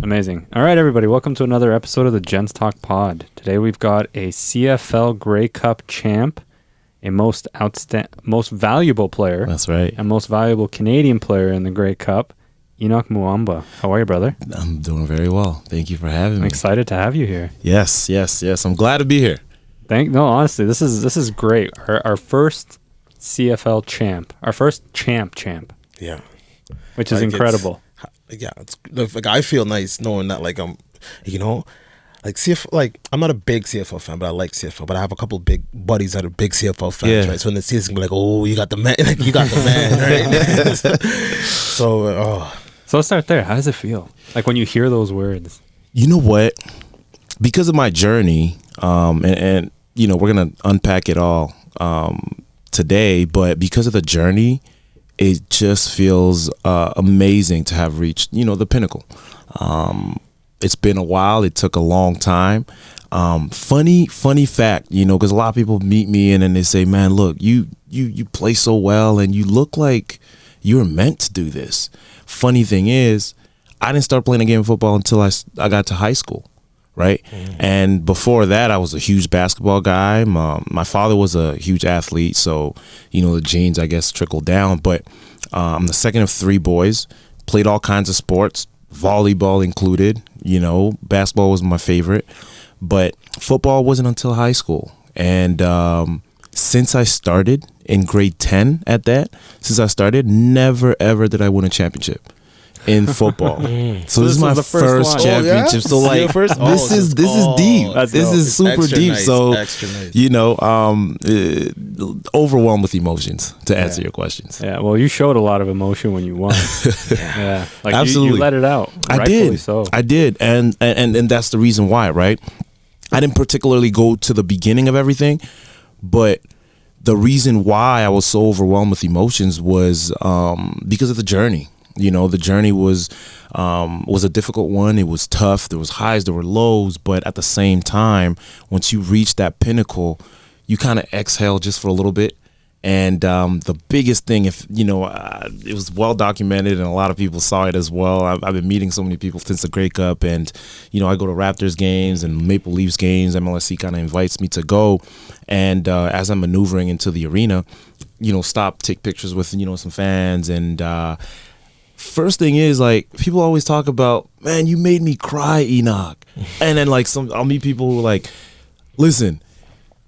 Amazing. All right, everybody. Welcome to another episode of the Gents Talk Pod. Today we've got a CFL Grey Cup champ, a most valuable player. That's right. And most valuable Canadian player in the Grey Cup, Henoc Muamba. How are you, brother? I'm doing very well. Thank you for having me. I'm excited to have you here. Yes. I'm glad to be here. Honestly, this is great. Our first CFL champ. Our first champ. Yeah. Which is incredible. It's like I feel nice knowing that like I'm, like CFL. Like I'm not a big CFL fan, but I like CFL. But I have a couple of big buddies that are big CFL fans, right? So when they see this, be like, "Oh, you got the man! Like you got the man!" Right? So let's start there. How does it feel? Like when you hear those words? You know what? Because of my journey, and we're gonna unpack it all today. But because of the journey, it just feels amazing to have reached, the pinnacle. It's been a while. It took a long time. Funny fact, because a lot of people meet me and then they say, "Man, look, you play so well and you look like you were meant to do this." Funny thing is, I didn't start playing a game of football until I got to high school. Right. And before that, I was a huge basketball guy. My father was a huge athlete. So, the genes, I guess, trickled down. But I'm the second of three boys, played all kinds of sports, volleyball included. Basketball was my favorite. But football wasn't until high school. And since I started in grade 10 never, ever did I win a championship in football. So this is my first championship. So like this is deep. This is super deep. Nice, so nice. Overwhelmed with emotions to answer your questions. Yeah, well, you showed a lot of emotion when you won. Yeah, like absolutely. You let it out. I did, and that's the reason why, right? I didn't particularly go to the beginning of everything, but the reason why I was so overwhelmed with emotions was because of the journey. The journey was a difficult one. It was tough. There was highs, there were lows, but at the same time, once you reach that pinnacle, you kind of exhale just for a little bit. And the biggest thing, it was well documented, and a lot of people saw it as well. I've been meeting so many people since the Grey Cup, and I go to Raptors games and Maple Leafs games. MLSC kind of invites me to go, and as I'm maneuvering into the arena, stop, take pictures with some fans, and first thing is, like, people always talk about, "Man, you made me cry, Henoc." And then like I'll meet people who are like, "Listen,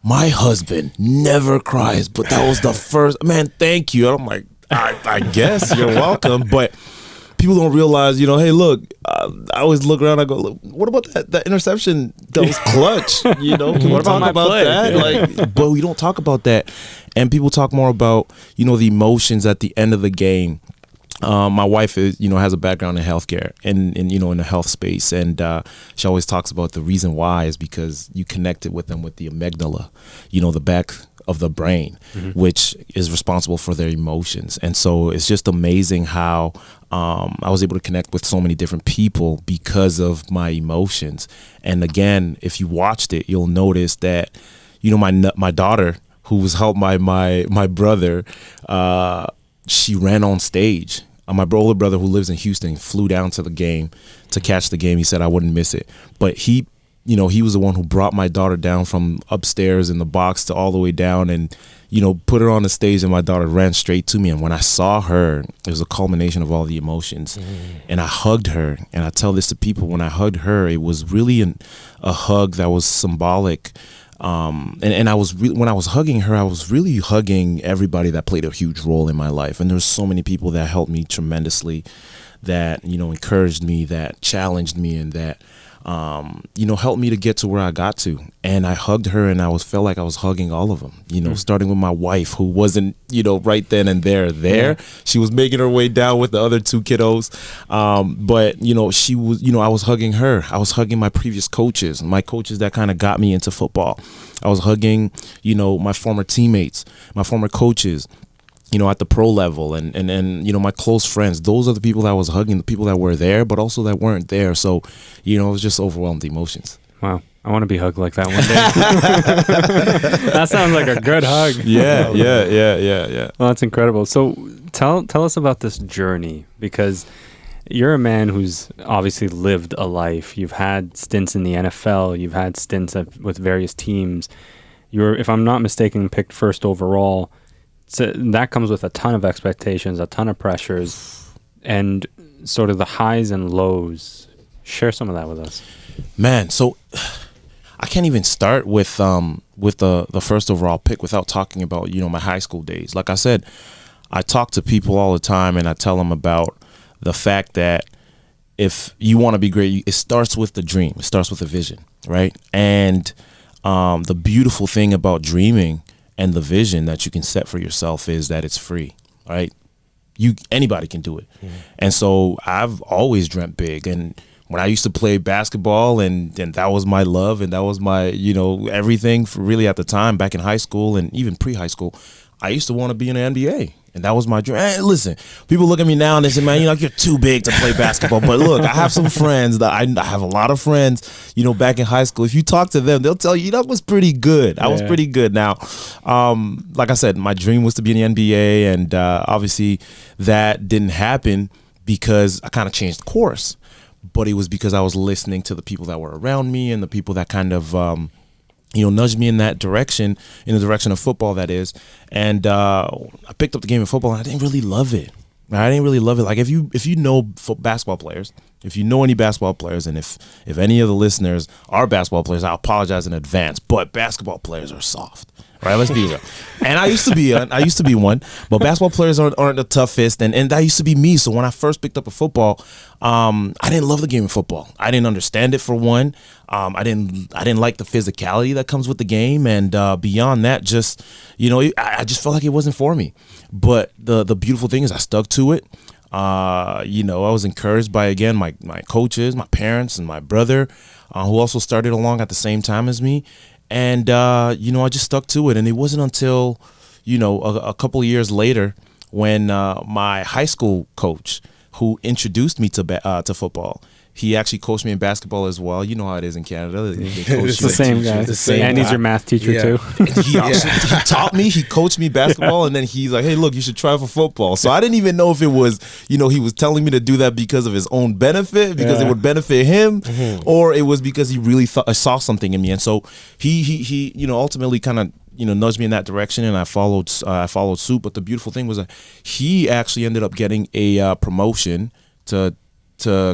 my husband never cries, but that was the first, man, thank you." And I'm like, I guess you're welcome. But people don't realize, hey, look, I always look around, I go, "Look, what about that interception that was clutch?" Can we talk about that? Like, but we don't talk about that. And people talk more about, the emotions at the end of the game. My wife is, has a background in healthcare and in the health space, and she always talks about the reason why is because you connected with them with the amygdala, the back of the brain, which is responsible for their emotions. And so it's just amazing how I was able to connect with so many different people because of my emotions. And again, if you watched it, you'll notice that, my daughter, who was helped by my brother, she ran on stage. My older brother, who lives in Houston, flew down to the game to catch the game. He said I wouldn't miss it. But he was the one who brought my daughter down from upstairs in the box to all the way down and, put her on the stage, and my daughter ran straight to me. And when I saw her, it was a culmination of all the emotions. And I hugged her. And I tell this to people, when I hugged her, it was really a hug that was symbolic. And I was when I was hugging her, I was really hugging everybody that played a huge role in my life. And there was so many people that helped me tremendously, that encouraged me, that challenged me, and that helped me to get to where I got to. And I hugged her, and felt like I was hugging all of them, starting with my wife, who wasn't, right then and there. Yeah. She was making her way down with the other two kiddos. But, she was, I was hugging her. I was hugging my previous coaches, my coaches that kind of got me into football. I was hugging, my former teammates, my former coaches, at the pro level, and my close friends. Those are the people that I was hugging, the people that were there, but also that weren't there. So, it was just overwhelmed emotions. Wow. I want to be hugged like that one day. That sounds like a good hug. Yeah. Well, that's incredible. So tell us about this journey, because you're a man who's obviously lived a life. You've had stints in the NFL. You've had stints with various teams. You're, if I'm not mistaken, picked first overall. So that comes with a ton of expectations, a ton of pressures, and sort of the highs and lows. Share some of that with us. Man, so I can't even start with the first overall pick without talking about, you know, my high school days. Like I said, I talk to people all the time and I tell them about the fact that if you want to be great, it starts with the dream. It starts with a vision, right? And the beautiful thing about dreaming and the vision that you can set for yourself is that it's free, right? Anybody can do it. Mm-hmm. And so I've always dreamt big. And when I used to play basketball and that was my love and that was my, you know, everything for really at the time back in high school and even pre-high school, I used to want to be in the NBA. And that was my dream. Hey, listen, people look at me now and they say, man, you're too big to play basketball. But look, I have some friends that I have a lot of friends, you know, back in high school. If you talk to them, they'll tell you that was pretty good. I was pretty good. Now, like I said, my dream was to be in the NBA. And obviously that didn't happen because I kind of changed course. But it was because I was listening to the people that were around me and the people that kind of nudged me in that direction, in the direction of football, that is. And I picked up the game of football, and I didn't really love it. I didn't really love it. Like if you know basketball players, if you know any basketball players, and if any of the listeners are basketball players, I apologize in advance. But basketball players are soft, right? Let's be real. And I used to be one, but basketball players aren't the toughest, and that used to be me. So when I first picked up a football, I didn't love the game of football. I didn't understand it, for one. I didn't like the physicality that comes with the game, and beyond that, just I just felt like it wasn't for me. But the beautiful thing is I stuck to it. I was encouraged by, again, my coaches, my parents, and my brother, who also started along at the same time as me. And, I just stuck to it. And it wasn't until, a couple of years later when my high school coach, who introduced me to football, he actually coached me in basketball as well. You know how it is in Canada. It's the same guy. And he's your math teacher too. He taught me. He coached me basketball, and then he's like, "Hey, look, you should try for football." So I didn't even know if it was, he was telling me to do that because of his own benefit, because it would benefit him, or it was because he really saw something in me. And so he ultimately kind of nudged me in that direction, and I followed suit. But the beautiful thing was that he actually ended up getting a promotion to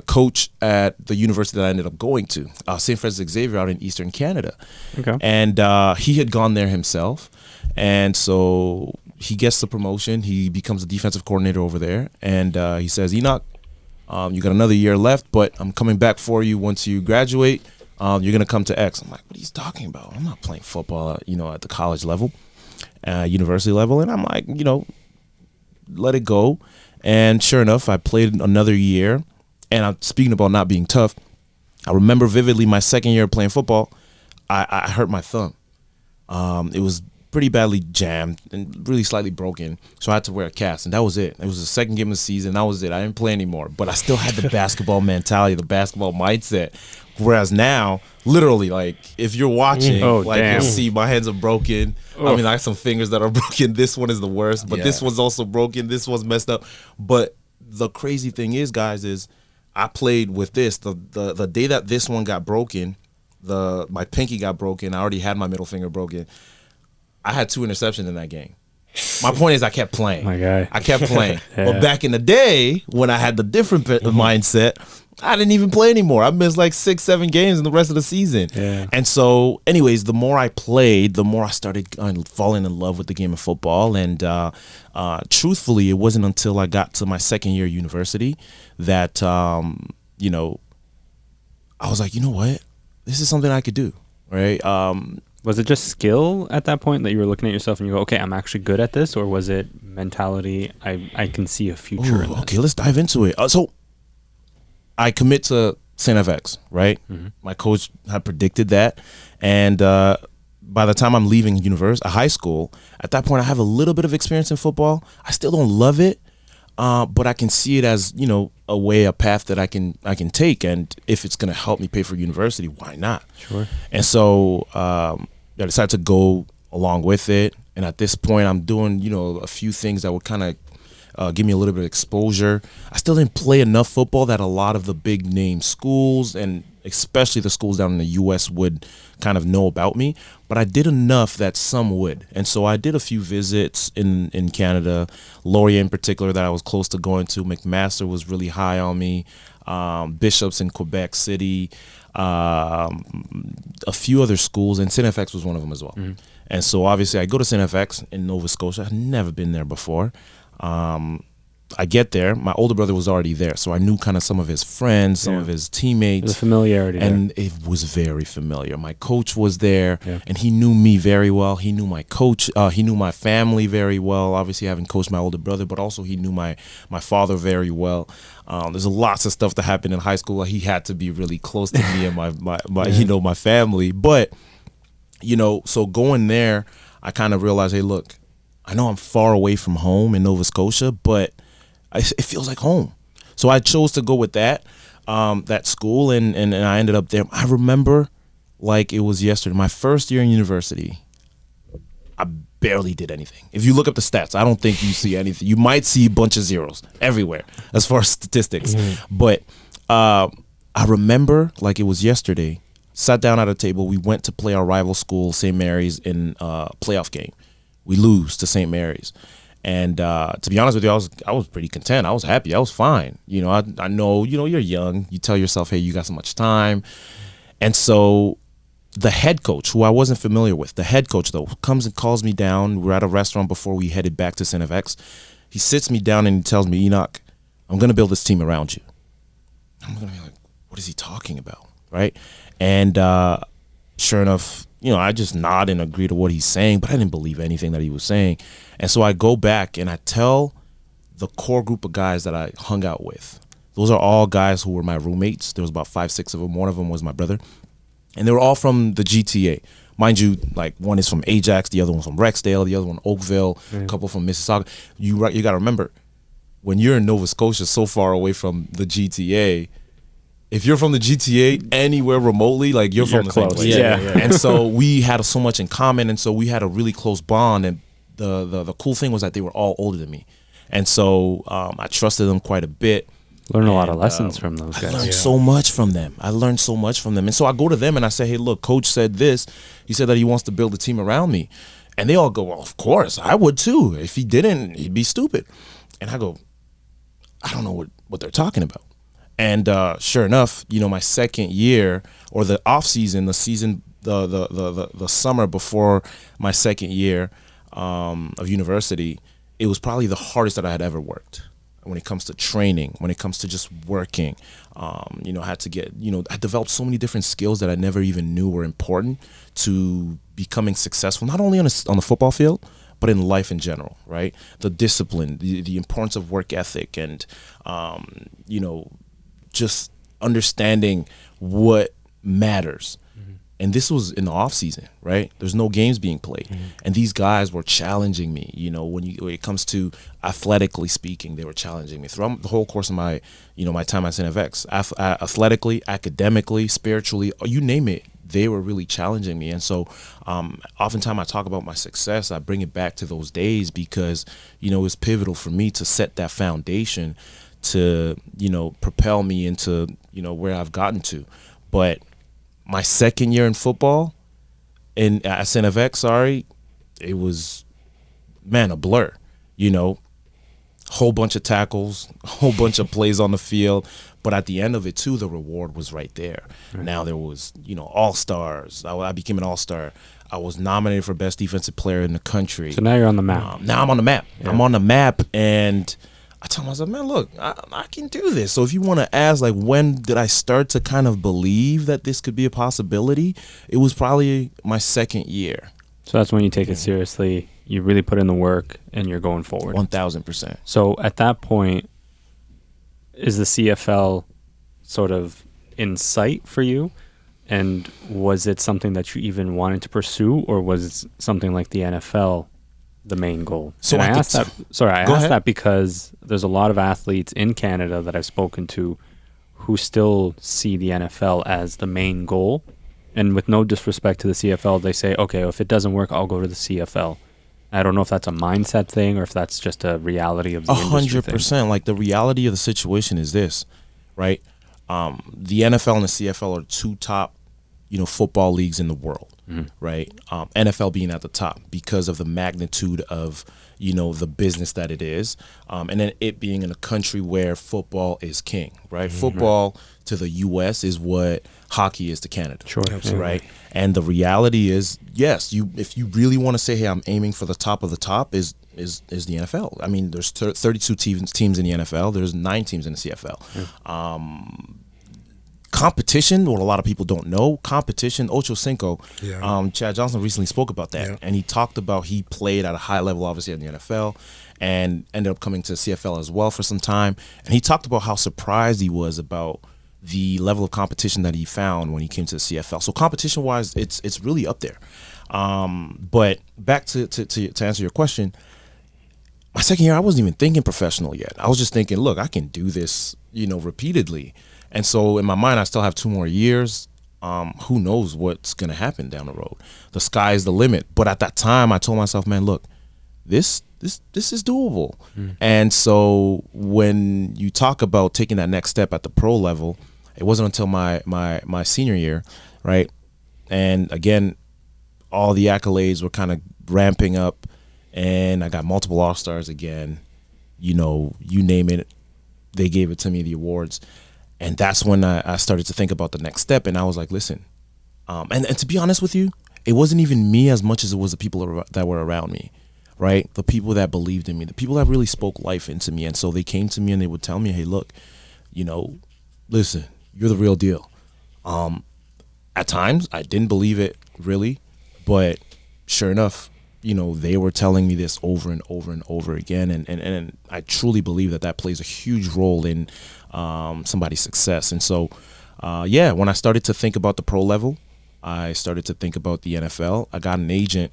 coach at the university that I ended up going to, St. Francis Xavier out in Eastern Canada. Okay. And he had gone there himself. And so he gets the promotion. He becomes the defensive coordinator over there. And he says, "Henoc, you got another year left, but I'm coming back for you once you graduate. You're going to come to X." I'm like, what are you talking about? I'm not playing football, at the college level, university level. And I'm like, let it go. And sure enough, I played another year. And I'm speaking about not being tough. I remember vividly my second year of playing football, I hurt my thumb. It was pretty badly jammed and really slightly broken, so I had to wear a cast, and that was it. It was the second game of the season. That was it. I didn't play anymore, but I still had the basketball mentality, the basketball mindset. Whereas now, literally, like if you're watching, you'll see my hands are broken. I mean, I have some fingers that are broken. This one is the worst, but this one's also broken. This one's messed up. But the crazy thing is, guys, is I played with this. The day that this one got broken, my pinky got broken. I already had my middle finger broken. I had 2 interceptions in that game. My point is I kept playing. My guy. I kept playing. But back in the day, when I had the different mindset, I didn't even play anymore. I missed like 6-7 games in the rest of the season. Yeah. And so, anyways, the more I played, the more I started falling in love with the game of football. And truthfully, it wasn't until I got to my second year of university that, I was like, you know what? This is something I could do, right? Was it just skill at that point that you were looking at yourself and you go, okay, I'm actually good at this? Or was it mentality, I can see a future in this? Okay, let's dive into it. So I commit to St. FX, right? Mm-hmm. My coach had predicted that. And by the time I'm leaving high school, at that point I have a little bit of experience in football. I still don't love it, but I can see it as, a path that I can take. And if it's going to help me pay for university, why not? Sure. And so I decided to go along with it. And at this point, I'm doing, a few things that would kind of give me a little bit of exposure. I still didn't play enough football that a lot of the big name schools, and especially the schools down in the U.S., would kind of know about me. But I did enough that some would. And so I did a few visits in Canada, Laurier in particular that I was close to going to. McMaster was really high on me. Bishops in Quebec City, a few other schools, and CFX was one of them as well. Mm-hmm. And so obviously I go to CFX in Nova Scotia. I'd never been there before. I get there. My older brother was already there, so I knew kind of some of his friends, some of his teammates. The familiarity and there. It was very familiar. My coach was there, and he knew me very well. He knew my coach. He knew my family very well, obviously having coached my older brother, but also he knew my father very well. There's lots of stuff that happened in high school. He had to be really close to me and my you know, my family. But, you know, so going there, I kind of realized, hey, look, I know I'm far away from home in Nova Scotia, but it feels like home. So I chose to go with that school, and I ended up there. I remember like it was yesterday. My first year in university, I barely did anything. If you look up the stats, I don't think you see anything. You might see a bunch of zeros everywhere as far as statistics. Mm-hmm. But I remember like it was yesterday, sat down at a table. We went to play our rival school, St. Mary's, in a playoff game. We lose to St. Mary's. And to be honest with you, I was pretty content. I was happy. I was fine. You know, I know, you know, you're young. You tell yourself, hey, you got so much time. And so the head coach, who I wasn't familiar with, the head coach, though, comes and calls me down. We're at a restaurant before we headed back to CFX. He sits me down and he tells me, Henoc, I'm going to build this team around you. I'm going to be like, what is he talking about? Right? And sure enough, you know, I just nod and agree to what he's saying, but I didn't believe anything that he was saying. And so I go back and I tell the core group of guys that I hung out with. Those are all guys who were my roommates. There was about 5, 6 of them. One of them was my brother. And they were all from the GTA. Mind you, like one is from Ajax, the other one's from Rexdale, the other one Oakville, a couple from Mississauga. You got to remember, when you're in Nova Scotia, so far away from the GTA, if you're from the GTA anywhere remotely, like you're from the same place. Yeah. And so we had so much in common, and so we had a really close bond. And the cool thing was that they were all older than me, and so I trusted them quite a bit. Learned a lot of lessons from those guys. I learned so much from them. And so I go to them and I say, hey, look, coach said this. He said that he wants to build a team around me. And they all go, well, of course, I would too. If he didn't, he'd be stupid. And I go, I don't know what they're talking about. And sure enough, you know, my second year, or the off season, the summer before my second year of university, it was probably the hardest that I had ever worked. When it comes to training, when it comes to just working, you know, I developed so many different skills that I never even knew were important to becoming successful, not only on the football field, but in life in general, right? The discipline, the importance of work ethic, and, you know, just understanding what matters. Mm-hmm. And this was in the off season, right? There's no games being played. Mm-hmm. And these guys were challenging me, you know, when it comes to athletically speaking, they were challenging me throughout the whole course of my time at CFX. Athletically, academically, spiritually, you name it, they were really challenging me. And so oftentimes I talk about my success, I bring it back to those days because, you know, it was pivotal for me to set that foundation to, you know, propel me into, you know, where I've gotten to. But my second year in football at CFX, it was, man, a blur, you know, whole bunch of tackles, whole bunch of plays on the field. But at the end of it, too, the reward was right there. Right. Now there was, you know, all-stars. I became an all-star. I was nominated for best defensive player in the country. So now you're on the map. Now I'm on the map. Yeah. I'm on the map, and I tell myself, man, look, I can do this. So if you want to ask, like, when did I start to kind of believe that this could be a possibility? It was probably my second year. So that's when you take it seriously. You really put in the work, and you're going forward. 1,000%. So at that point, is the CFL sort of in sight for you? And was it something that you even wanted to pursue, or was it something like the NFL the main goal? So I asked that because there's a lot of athletes in Canada that I've spoken to who still see the NFL as the main goal. And with no disrespect to the CFL, they say, okay, if it doesn't work, I'll go to the CFL. I don't know if that's a mindset thing or if that's just a reality of the industry thing. 100%. Like, the reality of the situation is this, right? The NFL and the CFL are two top, football leagues in the world, right? NFL being at the top because of the magnitude of, the business that it is. And then it being in a country where football is king, right? Football to the U.S. is what hockey is to Canada. Sure. Right? And the reality is, yes, if you really want to say, hey, I'm aiming for the top of the top, is the NFL. I mean, there's 32 teams in the NFL. There's 9 teams in the CFL. Competition, what a lot of people don't know, competition, Ocho Cinco. Yeah. Chad Johnson recently spoke about that, and he talked about he played at a high level, obviously, in the NFL, and ended up coming to CFL as well for some time. And he talked about how surprised he was about the level of competition that he found when he came to the CFL. So competition-wise, it's really up there. But back to answer your question, my second year, I wasn't even thinking professional yet. I was just thinking, look, I can do this, repeatedly. And so in my mind, I still have 2 more years. Who knows what's going to happen down the road? The sky's the limit. But at that time, I told myself, man, look, this is doable. And so when you talk about taking that next step at the pro level, it wasn't until my senior year, right? And again, all the accolades were kind of ramping up, and I got multiple All-Stars again. You name it, they gave it to me, the awards. And that's when I started to think about the next step. And I was like, listen, and to be honest with you, it wasn't even me as much as it was the people that were around me, right? The people that believed in me, the people that really spoke life into me. And so they came to me and they would tell me, hey, look, listen, you're the real deal. At times, I didn't believe it really, but sure enough, they were telling me this over and over and over again. And I truly believe that plays a huge role in somebody's success. And so, when I started to think about the pro level, I started to think about the NFL. I got an agent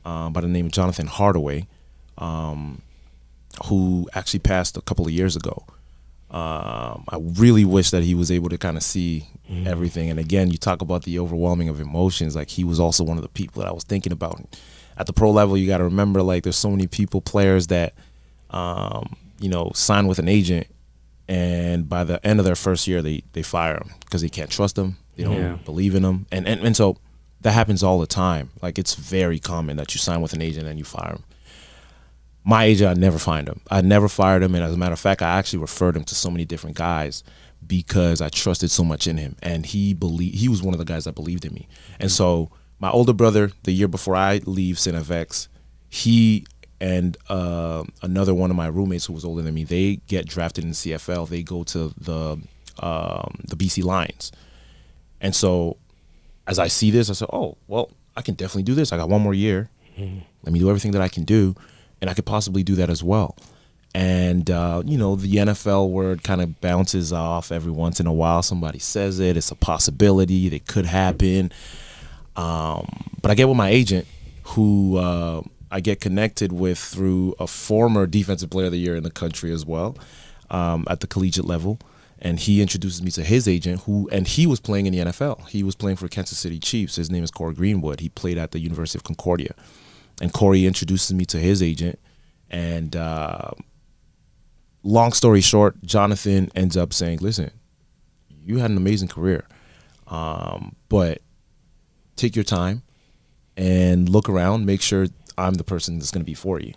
by the name of Jonathan Hardaway, who actually passed a couple of years ago. I really wish that he was able to kind of see everything. And again, you talk about the overwhelming of emotions. Like, he was also one of the people that I was thinking about. At the pro level, you got to remember, like, there's so many players that, sign with an agent, and by the end of their first year, they fire them because they can't trust them. They don't believe in them. And so that happens all the time. Like, it's very common that you sign with an agent and you fire them. My agent, I'd never fired him. I never fired him. And as a matter of fact, I actually referred him to so many different guys because I trusted so much in him. And he was one of the guys that believed in me. And so my older brother, the year before I leave CNFX, he and another one of my roommates who was older than me, they get drafted in the CFL. They go to the BC Lions. And so as I see this, I said, oh, well, I can definitely do this. I got 1 more year. Let me do everything that I can do, and I could possibly do that as well. And, the NFL word kind of bounces off every once in a while. Somebody says it. It's a possibility. It could happen. But I get with my agent, who I get connected with through a former Defensive Player of the Year in the country as well, at the collegiate level. And he introduces me to his agent, and he was playing in the NFL. He was playing for Kansas City Chiefs. His name is Corey Greenwood. He played at the University of Concordia. And Corey introduces me to his agent. And long story short, Jonathan ends up saying, listen, you had an amazing career, but take your time and look around, make sure I'm the person that's going to be for you.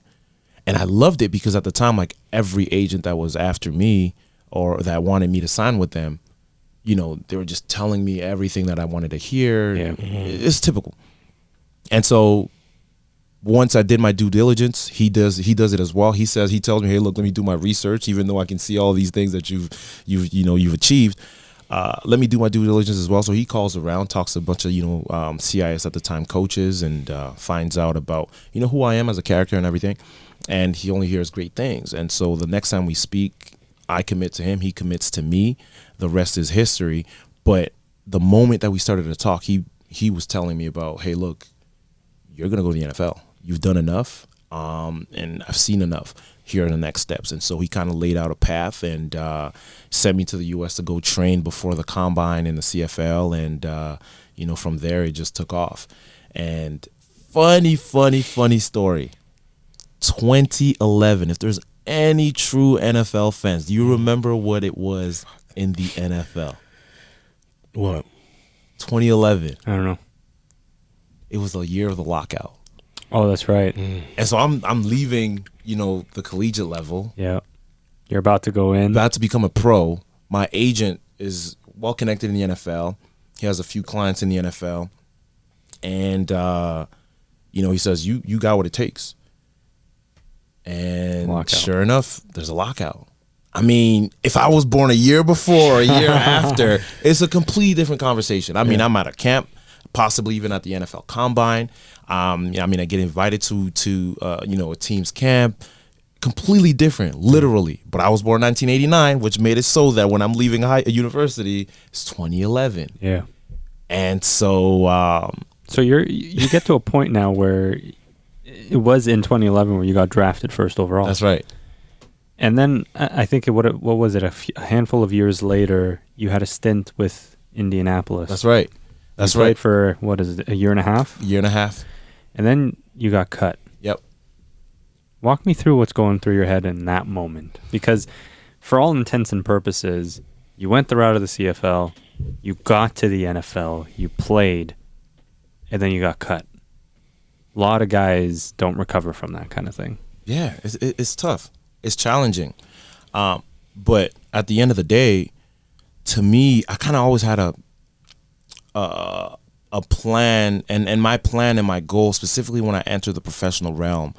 And I loved it because at the time, like, every agent that was after me or that wanted me to sign with them, they were just telling me everything that I wanted to hear. Yeah. It's typical. And so once I did my due diligence, he does it as well. He tells me, hey, look, let me do my research, even though I can see all these things that you've achieved. Let me do my due diligence as well. So he calls around, talks to a bunch of, CIS at the time coaches, and finds out about, who I am as a character and everything. And he only hears great things. And so the next time we speak, I commit to him, he commits to me. The rest is history. But the moment that we started to talk, he was telling me about, hey, look, you're going to go to the NFL. You've done enough, and I've seen enough. Here are the next steps. And so he kind of laid out a path and sent me to the U.S. to go train before the combine in the CFL. And, from there, it just took off. And funny story. 2011. If there's any true NFL fans, do you remember what it was in the NFL? What? 2011. I don't know. It was a year of the lockout. Oh, that's right. And so I'm leaving, the collegiate level. Yeah. You're about to go in. About to become a pro. My agent is well connected in the NFL. He has a few clients in the NFL. And, he says, you got what it takes. And lockout. Sure enough, there's a lockout. I mean, if I was born a year before or a year after, it's a completely different conversation. I mean, I'm at a camp, possibly even at the NFL Combine. I get invited to a team's camp. Completely different, literally. But I was born in 1989, which made it so that when I'm leaving university, it's 2011. Yeah. And so... so you get to a point now where it was in 2011 where you got drafted first overall. That's right. And then I think what was it? A handful of years later, you had a stint with Indianapolis. That's right. That's you played right. for, what is it, a year and a half? Year and a half. And then you got cut. Yep. Walk me through what's going through your head in that moment. Because for all intents and purposes, you went the route of the CFL, you got to the NFL, you played, and then you got cut. A lot of guys don't recover from that kind of thing. Yeah, it's tough. It's challenging. But at the end of the day, to me, I kind of always had a plan, and my plan and my goal, specifically when I entered the professional realm,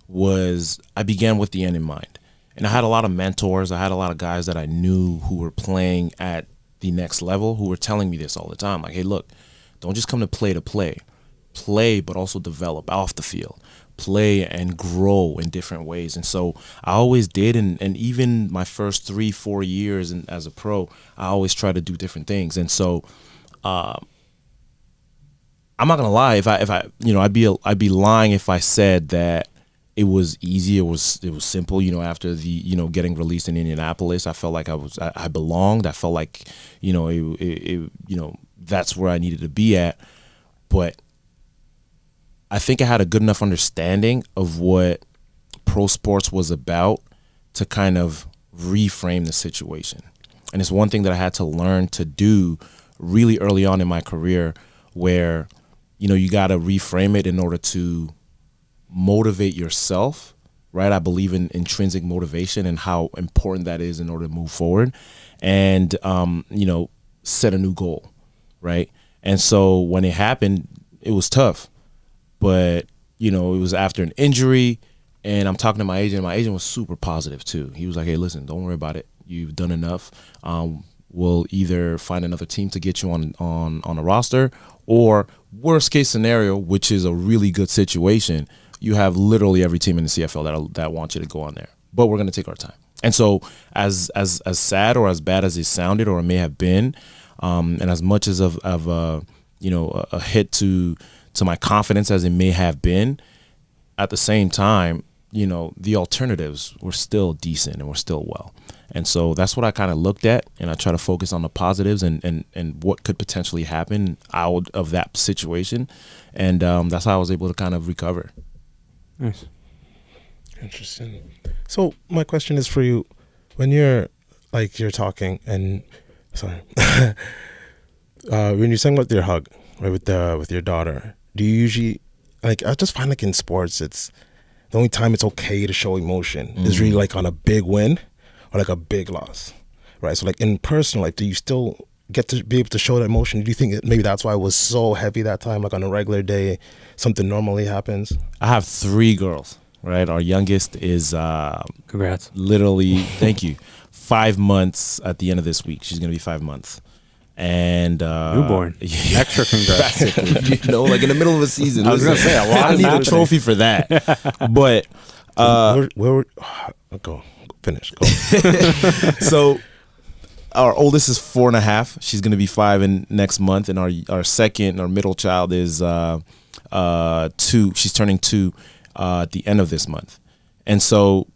was I began with the end in mind. And I had a lot of mentors. I had a lot of guys that I knew who were playing at the next level who were telling me this all the time. Like, hey, look, don't just come to play. Play, but also develop off the field. Play and grow in different ways. And so I always did, and even my first 3-4 years as a pro, I always try to do different things. And so I'm not gonna lie, if I I'd be lying if I said that it was easy, it was simple. After the getting released in Indianapolis, I felt like I belonged. I felt like that's where I needed to be at. But I think I had a good enough understanding of what pro sports was about to kind of reframe the situation. And it's one thing that I had to learn to do really early on in my career, where you got to reframe it in order to motivate yourself, right? I believe in intrinsic motivation and how important that is in order to move forward, and set a new goal, right? And so when it happened, it was tough. But, it was after an injury, and I'm talking to my agent. My agent was super positive, too. He was like, hey, listen, don't worry about it. You've done enough. We'll either find another team to get you on a roster, or worst case scenario, which is a really good situation, you have literally every team in the CFL that wants you to go on there. But we're going to take our time. And so as sad or as bad as it sounded or it may have been, and as much as of a hit to my confidence as it may have been, at the same time, the alternatives were still decent and were still well. And so that's what I kind of looked at, and I try to focus on the positives and what could potentially happen out of that situation. And that's how I was able to kind of recover. Nice. Interesting. So my question is for you, when you're talking and when you're saying about your hug, right, with your daughter, do you usually, I just find in sports, it's the only time it's okay to show emotion is really on a big win or a big loss, right? So in personal life, do you still get to be able to show that emotion? Do you think maybe that's why it was so heavy that time, on a regular day, something normally happens? I have 3 girls, right? Our youngest is Congrats. Literally, thank you, 5 months at the end of this week. She's going to be 5 months. And newborn. Yeah. Extra congrats. In the middle of a season. I was going to say, a lot I need a trophy for that. But go finish. Go. So our oldest is 4.5. She's going to be 5 in next month, and our second, our middle child is 2. She's turning 2 at the end of this month. And so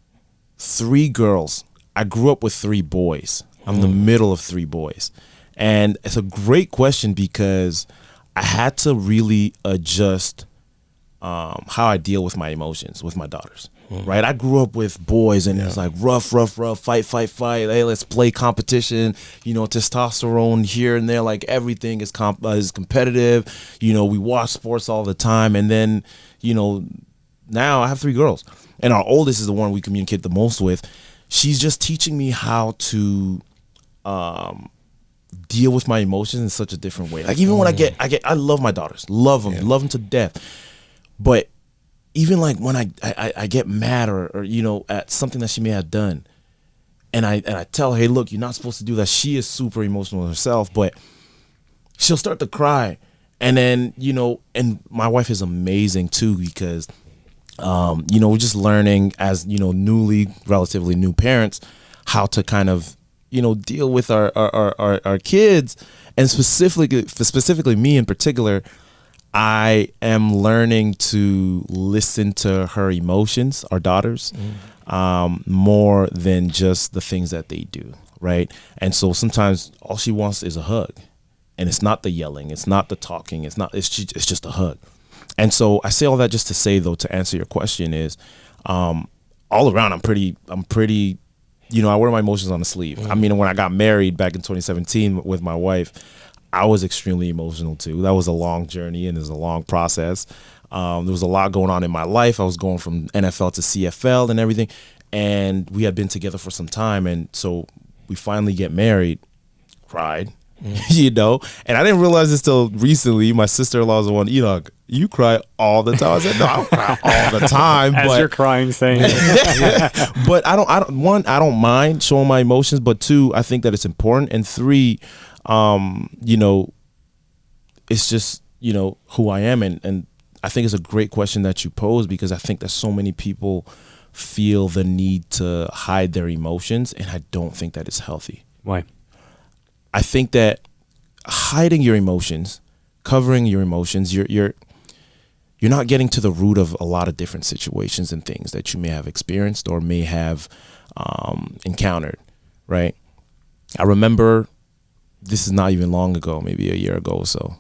3 girls. I grew up with 3 boys. I'm the middle of 3 boys. And it's a great question because I had to really adjust how I deal with my emotions with my daughters. right? I grew up with boys, and it's like rough, fight. Hey, let's play competition. Testosterone here and there. Like everything is competitive. We watch sports all the time, and then now I have 3 girls, and our oldest is the one we communicate the most with. She's just teaching me how to deal with my emotions in such a different way. Like even when I love my daughters, love them to death. But even like when I get mad or at something that she may have done, and I tell her, hey, look, you're not supposed to do that. She is super emotional herself, but she'll start to cry. And then, and my wife is amazing too, because we're just learning as, relatively new parents, how to kind of, deal with our kids. And specifically me in particular, I am learning to listen to her emotions, our daughters, more than just the things that they do, right? And so sometimes all she wants is a hug. And it's not the yelling, it's not the talking, it's just a hug. And so I say all that just to say, though, to answer your question is, all around I'm pretty, I wear my emotions on the sleeve. I mean, when I got married back in 2017 with my wife, I was extremely emotional too. That was a long journey and it was a long process. There was a lot going on in my life. I was going from NFL to CFL and everything. And we had been together for some time. And so we finally get married, cried, and I didn't realize this till recently. My sister-in-law was the one, Henoc, you cry all the time. I said, no, I don't cry all the time. As you're crying, saying it. But I don't mind showing my emotions, but 2, I think that it's important. And 3, it's just, who I am. And I think it's a great question that you pose, because I think that so many people feel the need to hide their emotions, and I don't think that it's healthy. Why? I think that hiding your emotions, covering your emotions, you're not getting to the root of a lot of different situations and things that you may have experienced or may have encountered, right? I remember, this is not even long ago, maybe a year ago or so,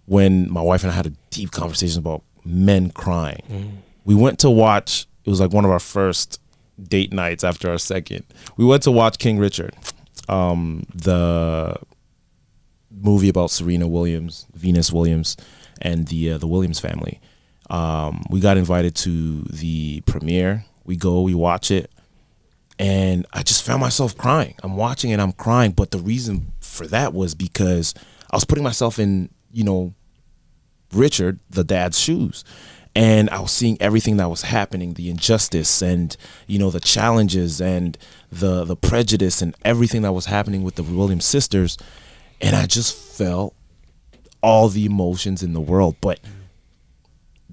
when my wife and I had a deep conversation about men crying. We went to watch, it was like one of our first date nights after our second. We went to watch King Richard. The movie about Serena Williams, Venus Williams, and the Williams family. We got invited to the premiere. We go, we watch it, and I just found myself crying. I'm watching it, I'm crying, but the reason for that was because I was putting myself in, Richard, the dad's shoes. And I was seeing everything that was happening, the injustice and, the challenges and the prejudice and everything that was happening with the Williams sisters. And I just felt all the emotions in the world. But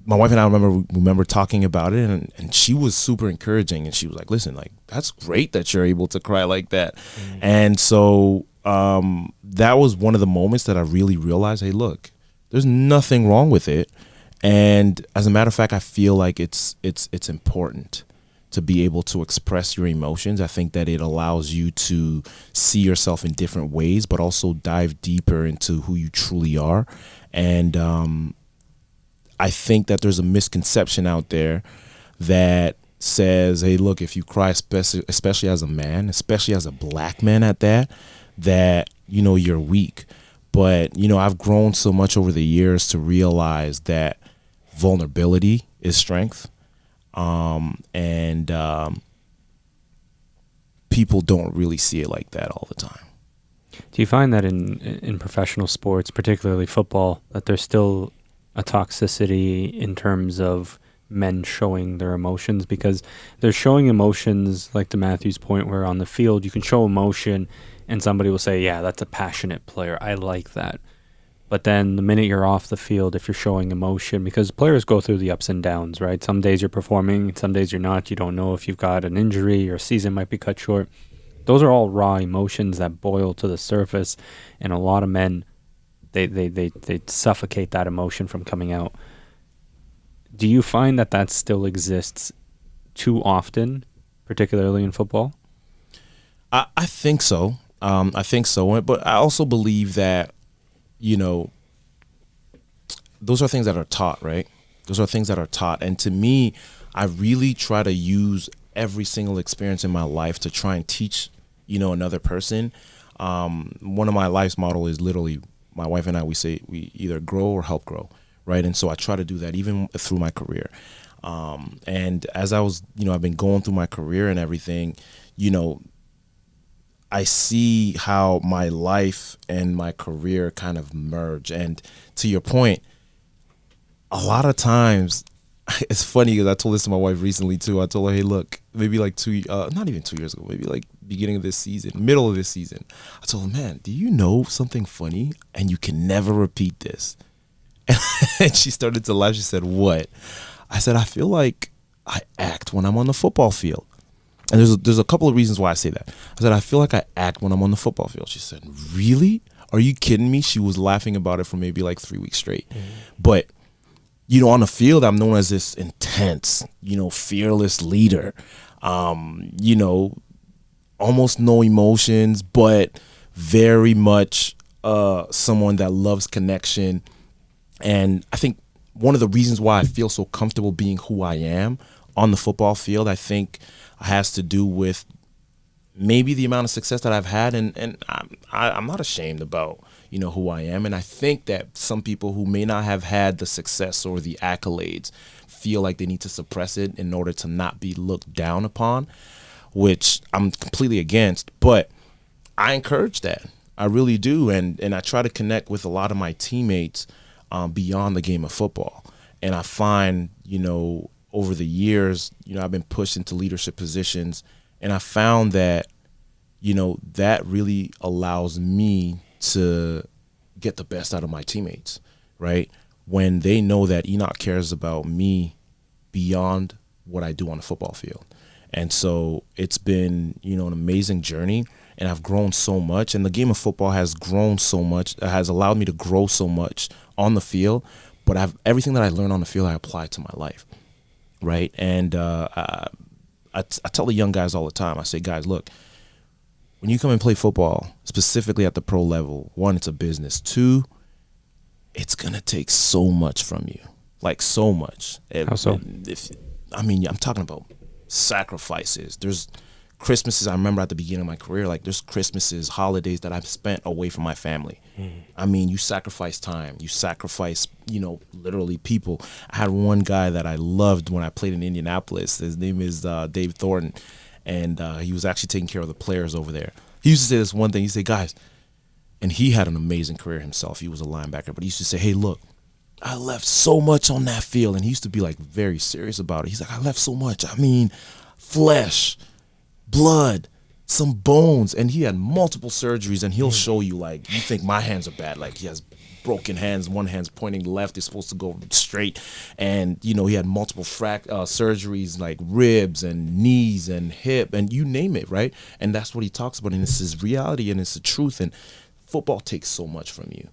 my wife and I remember talking about it, and she was super encouraging. And she was like, listen, like, that's great that you're able to cry like that. And so that was one of the moments that I really realized, hey, look, there's nothing wrong with it. And as a matter of fact, I feel like it's important to be able to express your emotions. I think that it allows you to see yourself in different ways, but also dive deeper into who you truly are. And I think that there's a misconception out there that says, hey, look, if you cry, especially as a man, especially as a black man at that you're weak. But, I've grown so much over the years to realize that vulnerability is strength. And people don't really see it like that all the time. Do you find that in professional sports, particularly football, that there's still a toxicity in terms of men showing their emotions? Because they're showing emotions, like to Matthew's point, where on the field you can show emotion and somebody will say, yeah, that's a passionate player, I like that. But then the minute you're off the field, if you're showing emotion, because players go through the ups and downs, right? Some days you're performing, some days you're not. You don't know if you've got an injury, your season might be cut short. Those are all raw emotions that boil to the surface, and a lot of men, they suffocate that emotion from coming out. Do you find that still exists too often, particularly in football? I think so. I think so. But I also believe that, those are things that are taught, right? Those are things that are taught. And to me, I really try to use every single experience in my life to try and teach, another person. One of my life's motto is literally, my wife and I, we say we either grow or help grow, right? And so I try to do that even through my career. And as I was, I've been going through my career and everything, I see how my life and my career kind of merge. And to your point, a lot of times, it's funny because I told this to my wife recently too. I told her, hey, look, maybe like not even 2 years ago, maybe like beginning of this season, middle of this season, I told her, man, do you know something funny? And you can never repeat this. And she started to laugh. She said, what? I said, I feel like I act when I'm on the football field. And there's a couple of reasons why I say that. I said, I feel like I act when I'm on the football field. She said, really? Are you kidding me? She was laughing about it for maybe like 3 weeks straight. Mm-hmm. But, on the field, I'm known as this intense, fearless leader. Almost no emotions, but very much someone that loves connection. And I think one of the reasons why I feel so comfortable being who I am on the football field, I think has to do with maybe the amount of success that I've had, and I'm not ashamed about who I am. And I think that some people who may not have had the success or the accolades feel like they need to suppress it in order to not be looked down upon, which I'm completely against. But I encourage that. I really do, and I try to connect with a lot of my teammates beyond the game of football. And I find, over the years, I've been pushed into leadership positions, and I found that, that really allows me to get the best out of my teammates, right? When they know that Henoc cares about me beyond what I do on the football field. And so it's been, an amazing journey, and I've grown so much, and the game of football has grown so much, has allowed me to grow so much on the field, but everything that I learned on the field, I apply to my life. Right. And I tell the young guys all the time, I say, guys, look, when you come and play football, specifically at the pro level, 1, it's a business. 2, it's going to take so much from you, like so much. How so? I'm talking about sacrifices. There's Christmases, I remember at the beginning of my career, like there's Christmases, holidays that I've spent away from my family. You sacrifice time, you sacrifice, literally people. I had one guy that I loved when I played in Indianapolis. His name is Dave Thornton, and he was actually taking care of the players over there. He used to say this one thing. He said, guys, and he had an amazing career himself. He was a linebacker, but he used to say, hey, look, I left so much on that field. And he used to be like very serious about it. He's like, I left so much. Flesh, blood, some bones, and he had multiple surgeries, and he'll show you, like, you think my hands are bad, like he has broken hands, one hand's pointing left, it's supposed to go straight, and he had multiple surgeries like ribs and knees and hip and you name it, right? And that's what he talks about, and it's his reality and it's the truth. And football takes so much from you,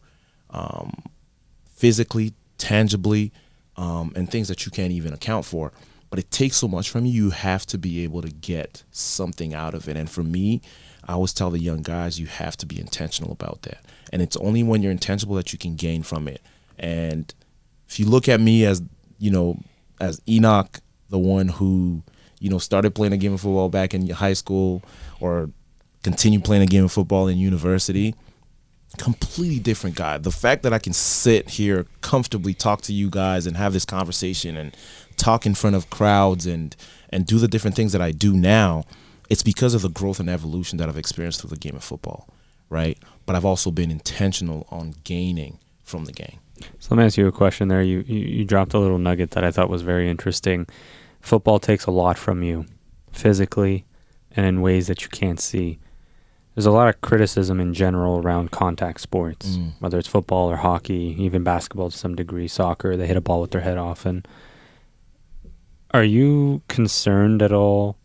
physically, tangibly, and things that you can't even account for. But it takes so much from you. You have to be able to get something out of it. And for me, I always tell the young guys, you have to be intentional about that. And it's only when you're intentional that you can gain from it. And if you look at me as, as Henoc, the one who, started playing a game of football back in high school or continued playing a game of football in university, completely different guy. The fact that I can sit here comfortably, talk to you guys and have this conversation and talk in front of crowds and do the different things that I do now, it's because of the growth and evolution that I've experienced through the game of football, right? But I've also been intentional on gaining from the game. So let me ask you a question there. You dropped a little nugget that I thought was very interesting. Football takes a lot from you, physically and in ways that you can't see. There's a lot of criticism in general around contact sports, whether it's football or hockey, even basketball to some degree, soccer. They hit a ball with their head often. Are you concerned at all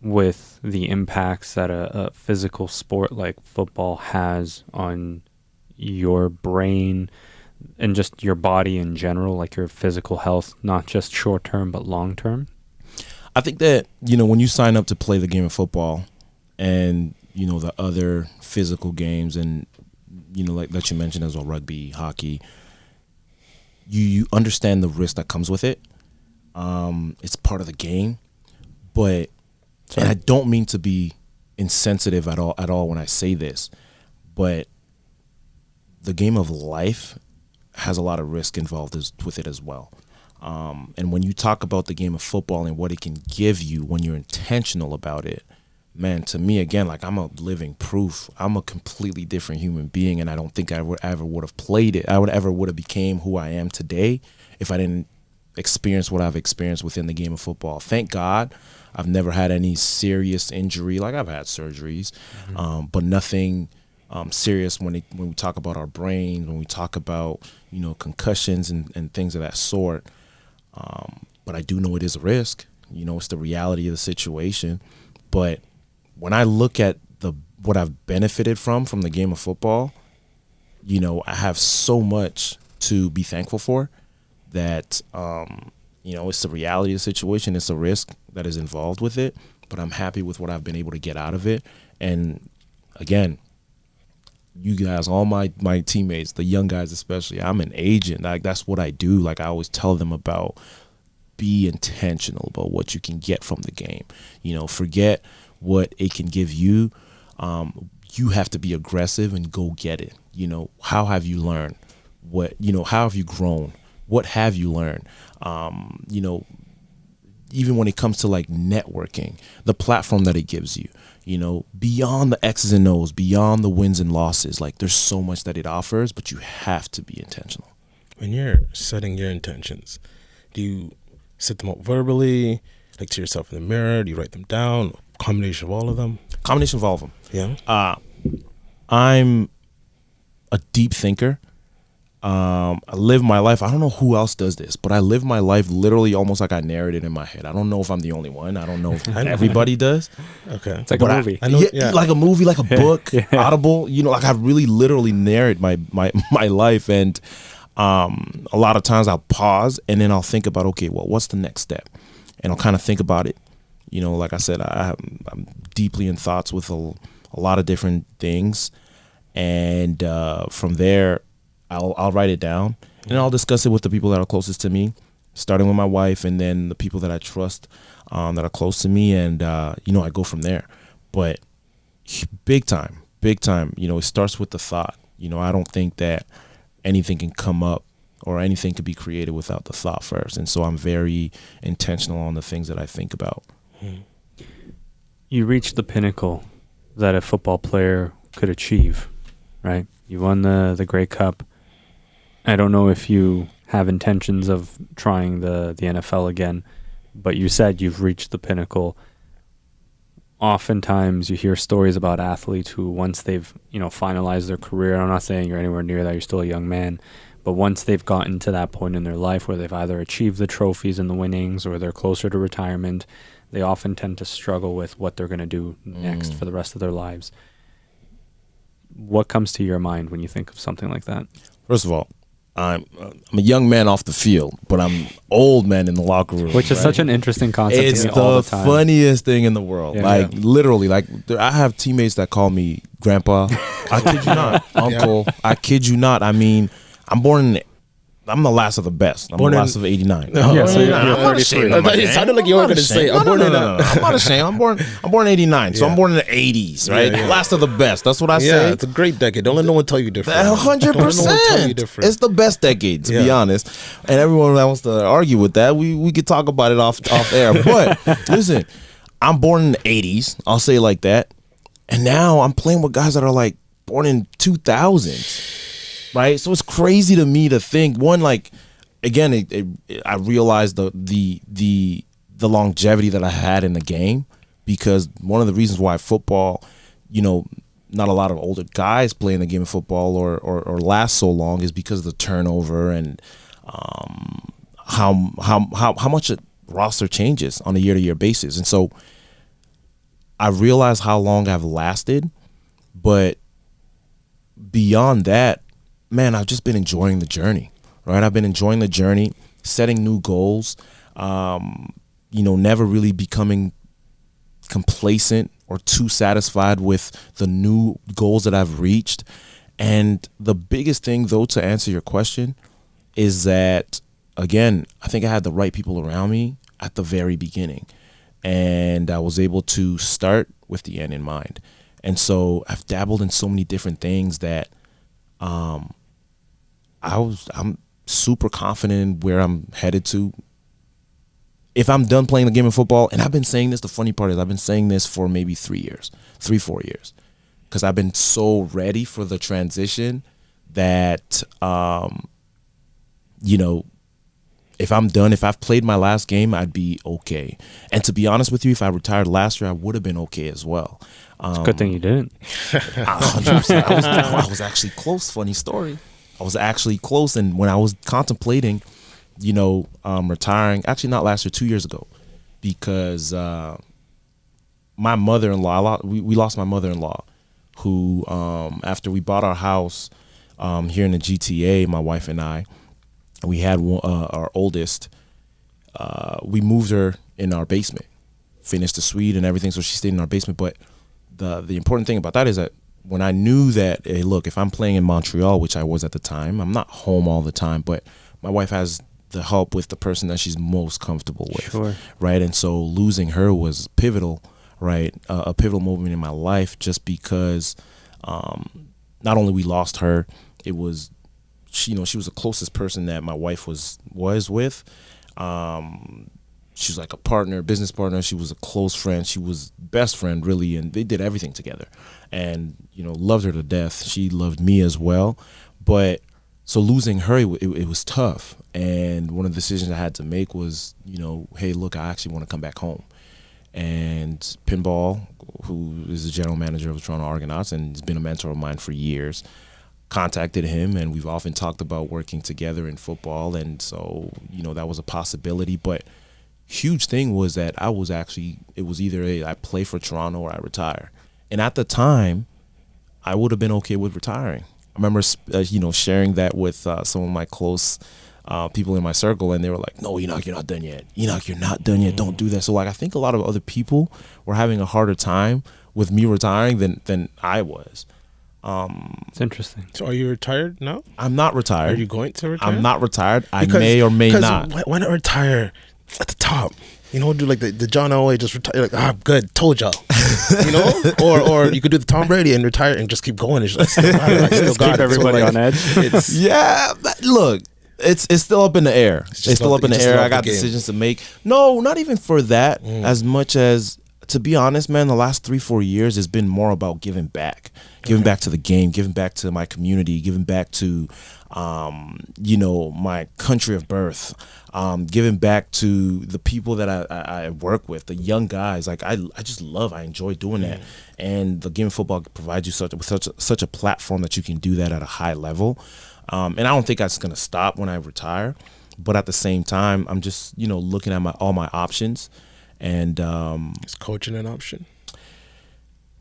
with the impacts that a physical sport like football has on your brain and just your body in general, like your physical health, not just short term but long term? I think that, when you sign up to play the game of football and, the other physical games and, like that you mentioned as well, rugby, hockey, you understand the risk that comes with it. It's part of the game. But, and I don't mean to be insensitive at all when I say this, but the game of life has a lot of risk involved with it as well. And when you talk about the game of football and what it can give you when you're intentional about it, man, to me, again, like, I'm a living proof. I'm a completely different human being, and I don't think I would ever would have played it. I would have became who I am today if I didn't experience what I've experienced within the game of football. Thank God I've never had any serious injury. Like, I've had surgeries, but nothing serious when we talk about our brains, when we talk about, you know, concussions and things of that sort. But I do know it is a risk. You know, it's the reality of the situation. But when I look at what I've benefited from the game of football, you know, I have so much to be thankful for that, you know, it's the reality of the situation. It's a risk that is involved with it, but I'm happy with what I've been able to get out of it. And again, you guys, all my teammates, the young guys especially, I'm an agent. Like, that's what I do. Like, I always tell them about, be intentional about what you can get from the game. You know, forget what it can give you. You have to be aggressive and go get it. You know, how have you learned? How have you grown? What have you learned? You know, even when it comes to like networking, the platform that it gives you, you know, beyond the X's and O's, beyond the wins and losses, like, there's so much that it offers, but you have to be intentional. When you're setting your intentions, do you set them out verbally, like to yourself in the mirror? Do you write them down? Combination of all of them? Combination of all of them. Yeah. I'm a deep thinker. I live my life. I don't know who else does this, but I live my life literally almost like I narrate it in my head. I don't know if I'm the only one. I don't know if everybody does. Okay. It's like a movie. I know, yeah, like a movie, like a book, Yeah. Audible. You know, like, I really literally narrate my life. And a lot of times I'll pause and then I'll think about, okay, well, what's the next step? And I'll kind of think about it. You know, like I said, I'm deeply in thoughts with a lot of different things. And from there, I'll write it down and I'll discuss it with the people that are closest to me, starting with my wife and then the people that I trust that are close to me. And, you know, I go from there. But big time, you know, it starts with the thought. You know, I don't think that anything can come up or anything could be created without the thought first. And so I'm very intentional on the things that I think about. You reached the pinnacle that a football player could achieve, right? You won the Grey Cup. I don't know if you have intentions of trying the NFL again, but you said you've reached the pinnacle. Oftentimes you hear stories about athletes who, once they've, you know, finalized their career, I'm not saying you're anywhere near that, you're still a young man, but once they've gotten to that point in their life where they've either achieved the trophies and the winnings or they're closer to retirement, they often tend to struggle with what they're going to do next for the rest of their lives. What comes to your mind when you think of something like that? First of all, I'm a young man off the field, but I'm old man in the locker room. Which is such an interesting concept It's to me all the the time. funniest thing in the world. Yeah. Like, literally, like, I have teammates that call me grandpa. I kid you not. Uncle. I kid you not. I mean, I'm the last of the best. I'm Born the in- last of 89. No, Yeah, so you're I'm not 33. ashamed of my It game. sounded like you were I'm not gonna say, ashamed. I'm born in no. I'm not ashamed. I'm born in 89, so Yeah. I'm born in the 80s, right? Yeah, yeah. Last of the best. That's what I Yeah, say. it's a great decade. Don't let no one tell you different. 100%. Don't let no one tell you different. It's the best decade, to be Yeah. honest. And everyone that wants to argue with that, we could talk about it off air. But listen, I'm born in the 80s. I'll say it like that. And now I'm playing with guys that are like born in 2000s, right? So it's crazy to me to think, one, like, again, I realized the longevity that I had in the game, because one of the reasons why football, you know, not a lot of older guys play in the game of football or last so long is because of the turnover and how much a roster changes on a year-to-year basis. And so I realized how long I've lasted, but beyond that, man, I've just been enjoying the journey, right? I've been enjoying the journey, setting new goals, you know, never really becoming complacent or too satisfied with the new goals that I've reached. And the biggest thing, though, to answer your question, is that again, I think I had the right people around me at the very beginning, and I was able to start with the end in mind. And so I've dabbled in so many different things that I'm super confident in where I'm headed to. If I'm done playing the game of football, and I've been saying this, the funny part is I've been saying this for maybe 4 years, because I've been so ready for the transition that, you know, if I'm done, if I've played my last game, I'd be okay. And to be honest with you, if I retired last year, I would have been okay as well. It's a good thing you didn't. 100%. I was actually close. Funny story. I was actually close, and when I was contemplating, you know, retiring, actually not last year, 2 years ago, because my mother-in-law, we lost my mother-in-law, who after we bought our house here in the GTA, my wife and I, we had our oldest. We moved her in our basement, finished the suite and everything, so she stayed in our basement. But the important thing about that is that when I knew that, hey, look, if I'm playing in Montreal, which I was at the time, I'm not home all the time, but my wife has the help with the person that she's most comfortable with, Sure. right? And so losing her was pivotal, right? A pivotal moment in my life, just because not only we lost her, it was, she was the closest person that my wife was with. She was like a partner, business partner. She was a close friend. She was best friend, really, and they did everything together. And, loved her to death. She loved me as well. But so losing her, it was tough. And one of the decisions I had to make was, hey, look, I actually want to come back home. And Pinball, who is the general manager of the Toronto Argonauts and has been a mentor of mine for years, contacted him, and we've often talked about working together in football. And so, that was a possibility. But huge thing was that it was either I play for Toronto or I retire. And at the time, I would have been okay with retiring. I remember, sharing that with some of my close people in my circle, and they were like, no, Henoc, you're not done yet. Henoc, you're not done yet. Don't do that. So, I think a lot of other people were having a harder time with me retiring than I was. It's interesting. So are you retired now? I'm not retired. Are you going to retire? I'm not retired. I may or may not. Why not retire at the top? Do like the John Elway, just retire. Like, good, told y'all. Or you could do the Tom Brady and retire and just keep going. It's like, still got it. Just keep everybody on edge. Look, it's still up in the air. It's still up in the air. I got decisions to make. No, not even for that. As much as, to be honest, man, the last 3-4 years has been more about giving back. Giving back to the game, giving back to my community, giving back to, my country of birth, giving back to the people that I work with, the young guys. Like I enjoy doing that. And the game of football provides you such a platform that you can do that at a high level. And I don't think that's gonna stop when I retire. But at the same time, I'm just looking at all my options. And is coaching an option?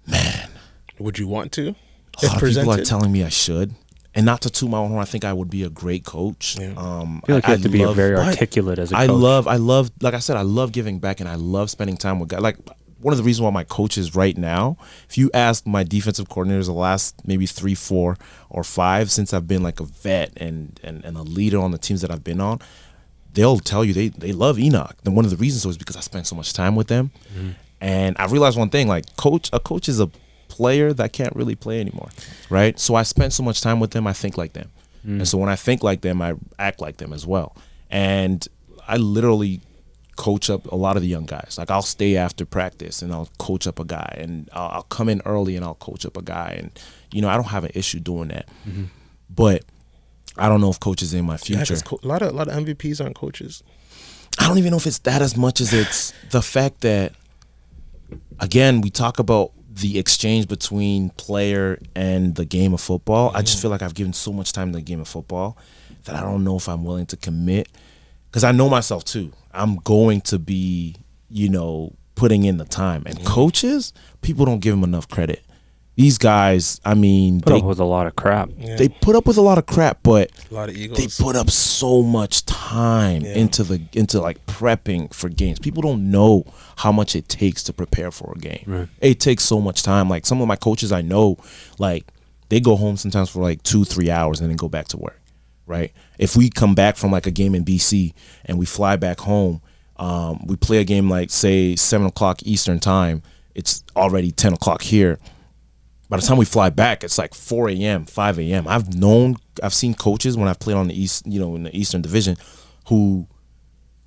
Man. Would you want to? A lot of people are telling me I should. And not to toot my own horn, I think I would be a great coach. Yeah. I feel like you have to be very articulate as a coach. I love, like I said, I love giving back, and I love spending time with guys. Like, one of the reasons why my coaches right now, if you ask my defensive coordinators the last maybe 3, 4, or 5 since I've been like a vet and a leader on the teams that I've been on, they'll tell you they love Henoc. And one of the reasons is because I spend so much time with them. Mm-hmm. And I realized one thing, like a coach is a player that can't really play anymore, right? So I spent so much time with them, I think like them. And so when I think like them, I act like them as well. And I literally coach up a lot of the young guys. Like, I'll stay after practice and I'll coach up a guy, and I'll come in early and I'll coach up a guy. And I don't have an issue doing that. Mm-hmm. But I don't know if coach is in my future. Yeah, a lot of MVPs aren't coaches. I don't even know if it's that as much as it's the fact that, again, we talk about the exchange between player and the game of football. I just feel like I've given so much time to the game of football that I don't know if I'm willing to commit, because I know myself too. I'm going to be, putting in the time. And coaches, people don't give them enough credit. These guys, put up with a lot of crap. Yeah. They put up with a lot of crap, but a lot of egos. They put up so much time into like prepping for games. People don't know how much it takes to prepare for a game. Right. It takes so much time. Like, some of my coaches I know, like, they go home sometimes for like 2-3 hours and then go back to work. right? If we come back from like a game in BC and we fly back home, we play a game like say 7 o'clock Eastern time. It's already 10 o'clock here. By the time we fly back, it's like 4 a.m., 5 a.m. I've seen coaches when I've played on the East, in the Eastern Division, who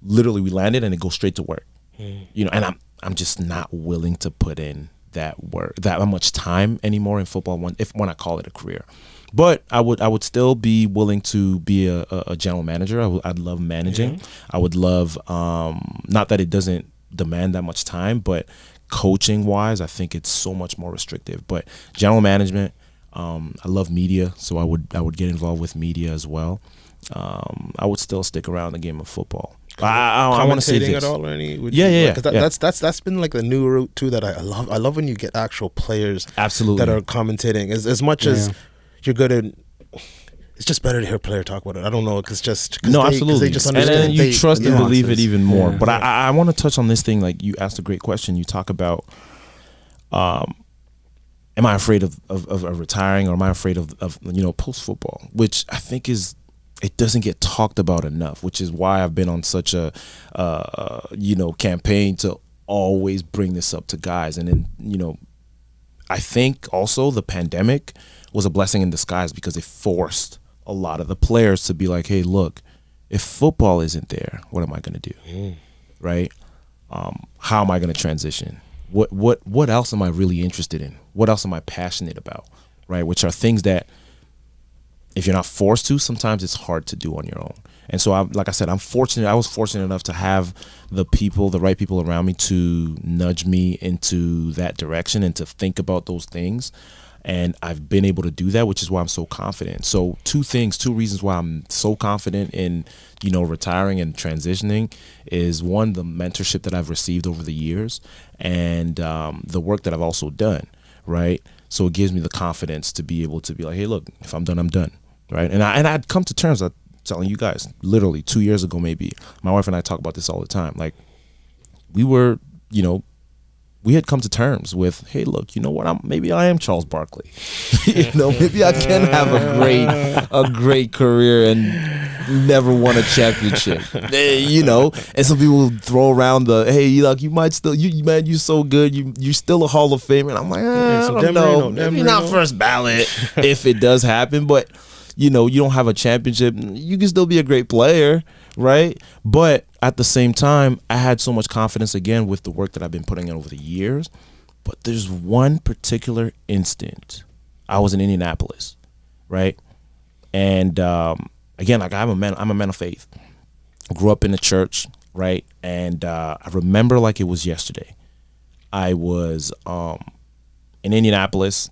literally we landed and they go straight to work. And I'm just not willing to put in that work, that much time anymore in football when I call it a career. But I would still be willing to be a general manager. I'd love managing. I would love, not that it doesn't demand that much time, but coaching wise, I think it's so much more restrictive. But general management, I love media, so I would get involved with media as well. I would still stick around the game of football. I want to say this. At all or any? Yeah. That's been like the new route too that I love. I love when you get actual players absolutely that are commentating. As much as you're good at, it's just better to hear a player talk about it. I don't know, absolutely. They just understand. And then you trust and believe it even more. Yeah. But I want to touch on this thing. Like, you asked a great question. You talk about, am I afraid of retiring, or am I afraid of post football? Which I think it doesn't get talked about enough. Which is why I've been on such a campaign to always bring this up to guys. And then I think also the pandemic was a blessing in disguise, because it forced a lot of the players to be like, hey, look, if football isn't there, what am I going to do? Right? How am I going to transition? What else am I really interested in? What else am I passionate about? Right? Which are things that, if you're not forced to, sometimes it's hard to do on your own. And so, like I said, I was fortunate enough to have the right people around me to nudge me into that direction and to think about those things. And I've been able to do that, which is why I'm so confident. So two reasons why I'm so confident in, retiring and transitioning is, one, the mentorship that I've received over the years, and the work that I've also done, right? So it gives me the confidence to be able to be like, hey, look, if I'm done, I'm done, right? And I'd come to terms, I'm telling you guys, literally 2 years ago maybe, my wife and I talk about this all the time. Like, we were, we had come to terms with, hey, look, you know what? Maybe I am Charles Barkley. Maybe I can have a great career and never won a championship. And some people throw around the, hey, look, you might still, man, you're so good, you're still a Hall of Famer. And I'm like, I don't know, maybe not first ballot if it does happen, but you don't have a championship, you can still be a great player, right? But at the same time, I had so much confidence again with the work that I've been putting in over the years. But there's one particular instant. I was in Indianapolis, right? And again, like I'm a man of faith. I grew up in the church, right? And I remember like it was yesterday. I was in Indianapolis,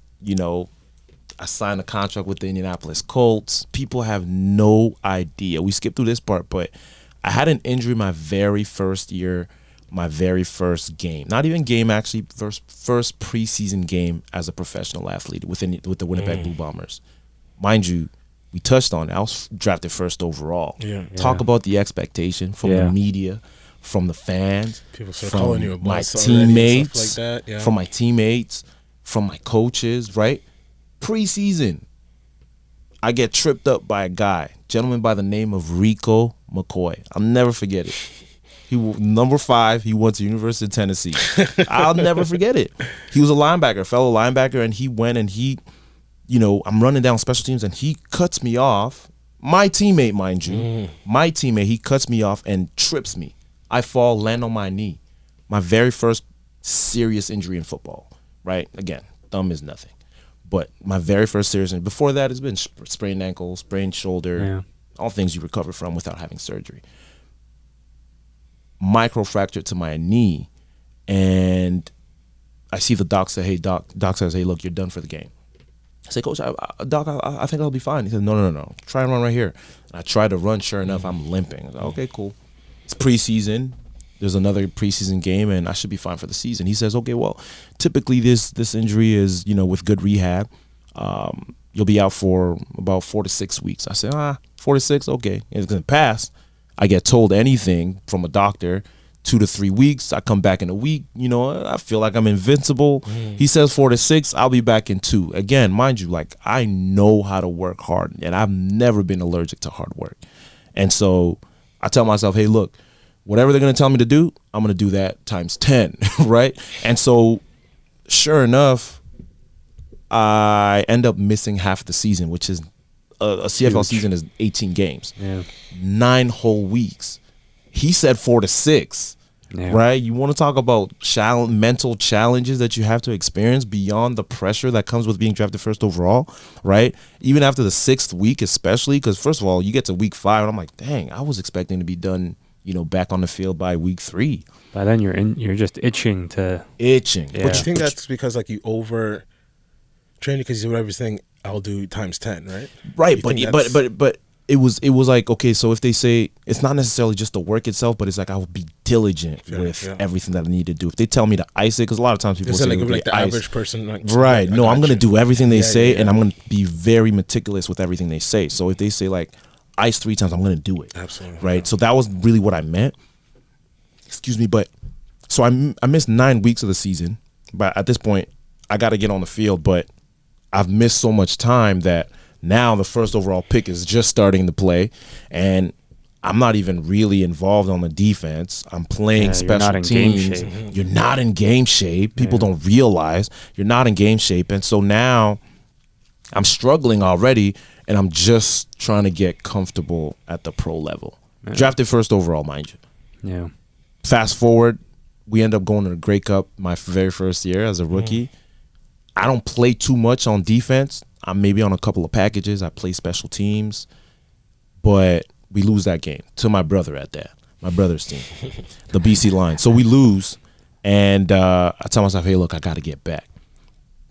I signed a contract with the Indianapolis Colts. People have no idea. We skipped through this part, but I had an injury my very first year, my very first game. Not even game, actually, first preseason game as a professional athlete with the Winnipeg Blue Bombers. Mind you, we touched on it. I was drafted first overall. Talk about the expectation from the media, from the fans, people start from calling you a my boss teammates, like that. from my teammates, from my coaches, right? Preseason, I get tripped up by a gentleman by the name of Rico McCoy. I'll never forget it. He number 5. He went to University of Tennessee. I'll never forget it. He was a fellow linebacker, and he went and I'm running down special teams, and he cuts me off. My teammate, mind you, he cuts me off and trips me. I fall, land on my knee. My very first serious injury in football, right? Again, thumb is nothing. But my very first serious injury. Before that, it's been sprained ankle, sprained shoulder, all things you recover from without having surgery. Microfracture to my knee, and I see the doc say, hey, doc says, hey, look, you're done for the game. I say, Coach, Doc, I think I'll be fine. He said, no. Try and run right here. And I try to run. Sure enough, I'm limping. I was like, okay, cool. It's preseason. There's another preseason game, and I should be fine for the season. He says, okay, well, typically this injury is, with good rehab, you'll be out for about 4 to 6 weeks. I said, 4 to 6, okay. It's going to pass. I get told anything from a doctor 2 to 3 weeks. I come back in a week. I feel like I'm invincible. He says 4 to 6. I'll be back in 2. Again, mind you, like, I know how to work hard, and I've never been allergic to hard work. And so I tell myself, hey, look, whatever they're going to tell me to do, I'm going to do that times 10, right? And so sure enough, I end up missing half the season, which is a CFL season is 18 games, 9 whole weeks. He said 4 to 6, right? You want to talk about mental challenges that you have to experience beyond the pressure that comes with being drafted first overall, right? Even after the 6th week, especially, because first of all, you get to week 5, and I'm like, dang, I was expecting to be done, back on the field by week 3. By then you're just itching. Yeah. But But you think that's because like you over train because you do everything I'll do times 10, right? Right, but it was like, okay, so if they say it's not necessarily just the work itself, but it's like I will be diligent with everything that I need to do. If they tell me to ice it, because a lot of times people say like the average person, like, right? No, I'm gonna do everything they say, and I'm gonna be very meticulous with everything they say. So if they say like ice 3 times, I'm gonna do it. Absolutely, right? So that was really what I meant. Excuse me, but so I missed 9 weeks of the season, but at this point I got to get on the field, but I've missed so much time that now the first overall pick is just starting to play, and I'm not even really involved on the defense. I'm playing special teams. You're not in game shape. People don't realize you're not in game shape, and so now I'm struggling already, and I'm just trying to get comfortable at the pro level. Drafted first overall, mind you. Yeah. Fast forward, we end up going to the Grey Cup my very first year as a rookie. I don't play too much on defense. I'm maybe on a couple of packages. I play special teams, but we lose that game to my brother at that. My brother's team, the BC Lions. So we lose, and I tell myself, hey, look, I got to get back.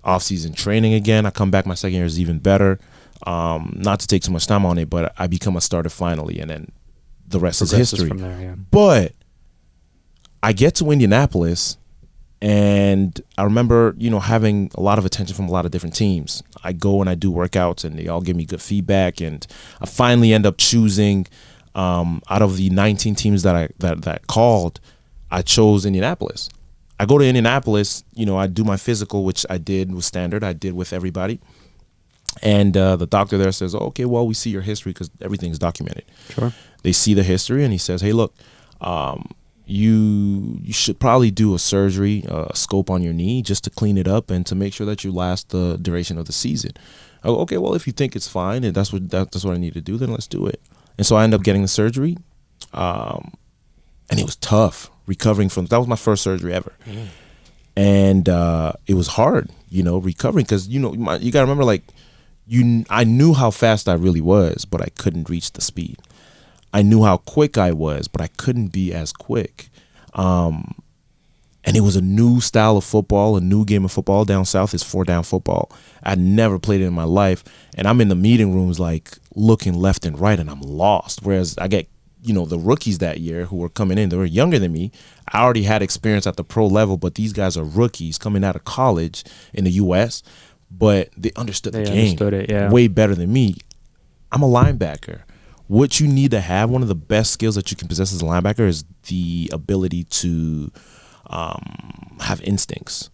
Off-season training again. I come back. My second year is even better. Not to take too much time on it, but I become a starter finally, and then the rest is history. From there, But I get to Indianapolis, and I remember, having a lot of attention from a lot of different teams. I go and I do workouts, and they all give me good feedback, and I finally end up choosing, out of the 19 teams that called, I chose Indianapolis. I go to Indianapolis, I do my physical, which I did with standard. I did with everybody. And the doctor there says, oh, okay, well, we see your history because everything's documented. Sure. They see the history, and he says, hey, look, you should probably do a surgery, a scope on your knee just to clean it up and to make sure that you last the duration of the season. I go, okay, well, if you think it's fine and that's what I need to do, then let's do it. And so I end up getting the surgery, and it was tough recovering from. That was my first surgery ever, and it was hard, recovering because you gotta remember, like, I knew how fast I really was, but I couldn't reach the speed. I knew how quick I was, but I couldn't be as quick. And it was a new style of football, a new game of football. Down south is 4-down football. I'd never played it in my life. And I'm in the meeting rooms, like, looking left and right, and I'm lost. Whereas I get, the rookies that year who were coming in, they were younger than me. I already had experience at the pro level, but these guys are rookies coming out of college in the U.S., but they understood the game way better than me. I'm a linebacker. What you need to have, one of the best skills that you can possess as a linebacker, is the ability to have instincts.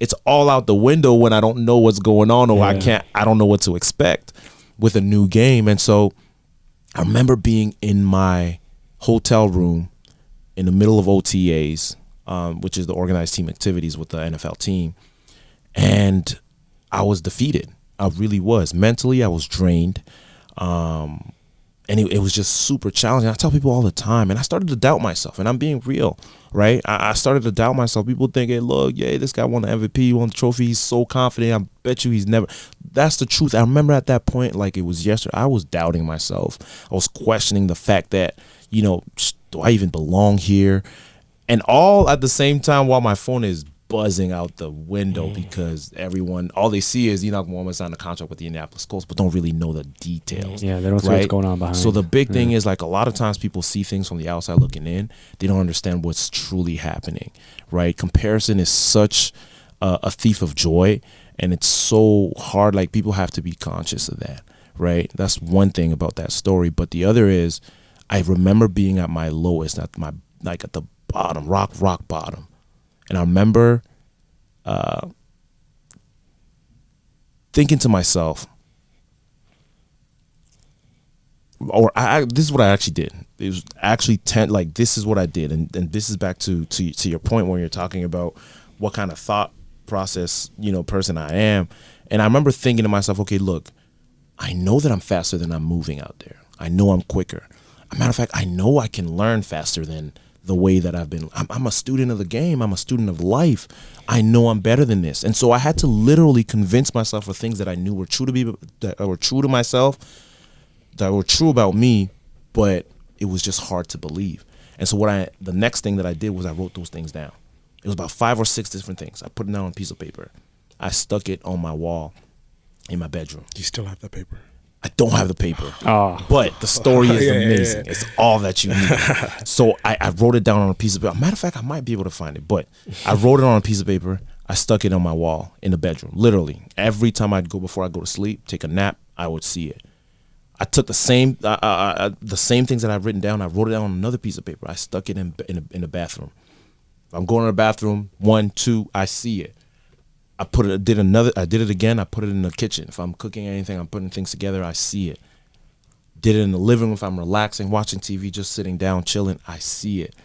It's all out the window when I don't know what's going on, or I don't know what to expect with a new game. And so I remember being in my hotel room in the middle of OTAs, which is the organized team activities with the NFL team, and I was defeated. I really was. Mentally, I was drained. And it was just super challenging. I tell people all the time, and I started to doubt myself, and I'm being real, right? I started to doubt myself. People think, hey, look, this guy won the MVP, he won the trophy, he's so confident. I bet you he's never. That's the truth. I remember at that point, like it was yesterday, I was doubting myself. I was questioning the fact that, do I even belong here? And all at the same time while my phone is buzzing out the window because all they see is Henoc Muamba signed a contract with the Indianapolis Colts, but don't really know the details. Yeah, they don't see what's going on behind. So the big thing is, like, a lot of times people see things from the outside looking in. They don't understand what's truly happening, right? Comparison is such a thief of joy, and it's so hard. Like, people have to be conscious of that, right? That's one thing about that story. But the other is, I remember being at my lowest, at the bottom, rock bottom. And I remember thinking to myself, this is what I actually did. It was actually this is what I did, and this is back to your point when you're talking about what kind of thought process, person I am. And I remember thinking to myself, okay, look, I know that I'm faster than I'm moving out there. I know I'm quicker. As a matter of fact, I know I can learn faster than the way that I've been. I'm a student of the game. I'm a student of life. I know I'm better than this. And so I had to literally convince myself of things that I knew were true to me, that were true to myself, that were true about me, but it was just hard to believe. And so the next thing that I did was I wrote those things down. It was about 5 or 6 different things. I put it down on a piece of paper. I stuck it on my wall in my bedroom. Do you still have that paper? I don't have the paper, but the story is amazing. Yeah. It's all that you need. So I wrote it down on a piece of paper. Matter of fact, I might be able to find it, but I wrote it on a piece of paper. I stuck it on my wall in the bedroom. Literally, every time before I go to sleep, take a nap, I would see it. I took the same things that I've written down. I wrote it down on another piece of paper. I stuck it in the bathroom. If I'm going to the bathroom, 1, 2, I see it. I did it again. I put it in the kitchen. If I'm cooking anything, I'm putting things together, I see it. Did it in the living room. If I'm relaxing, watching TV, just sitting down, chilling, I see it.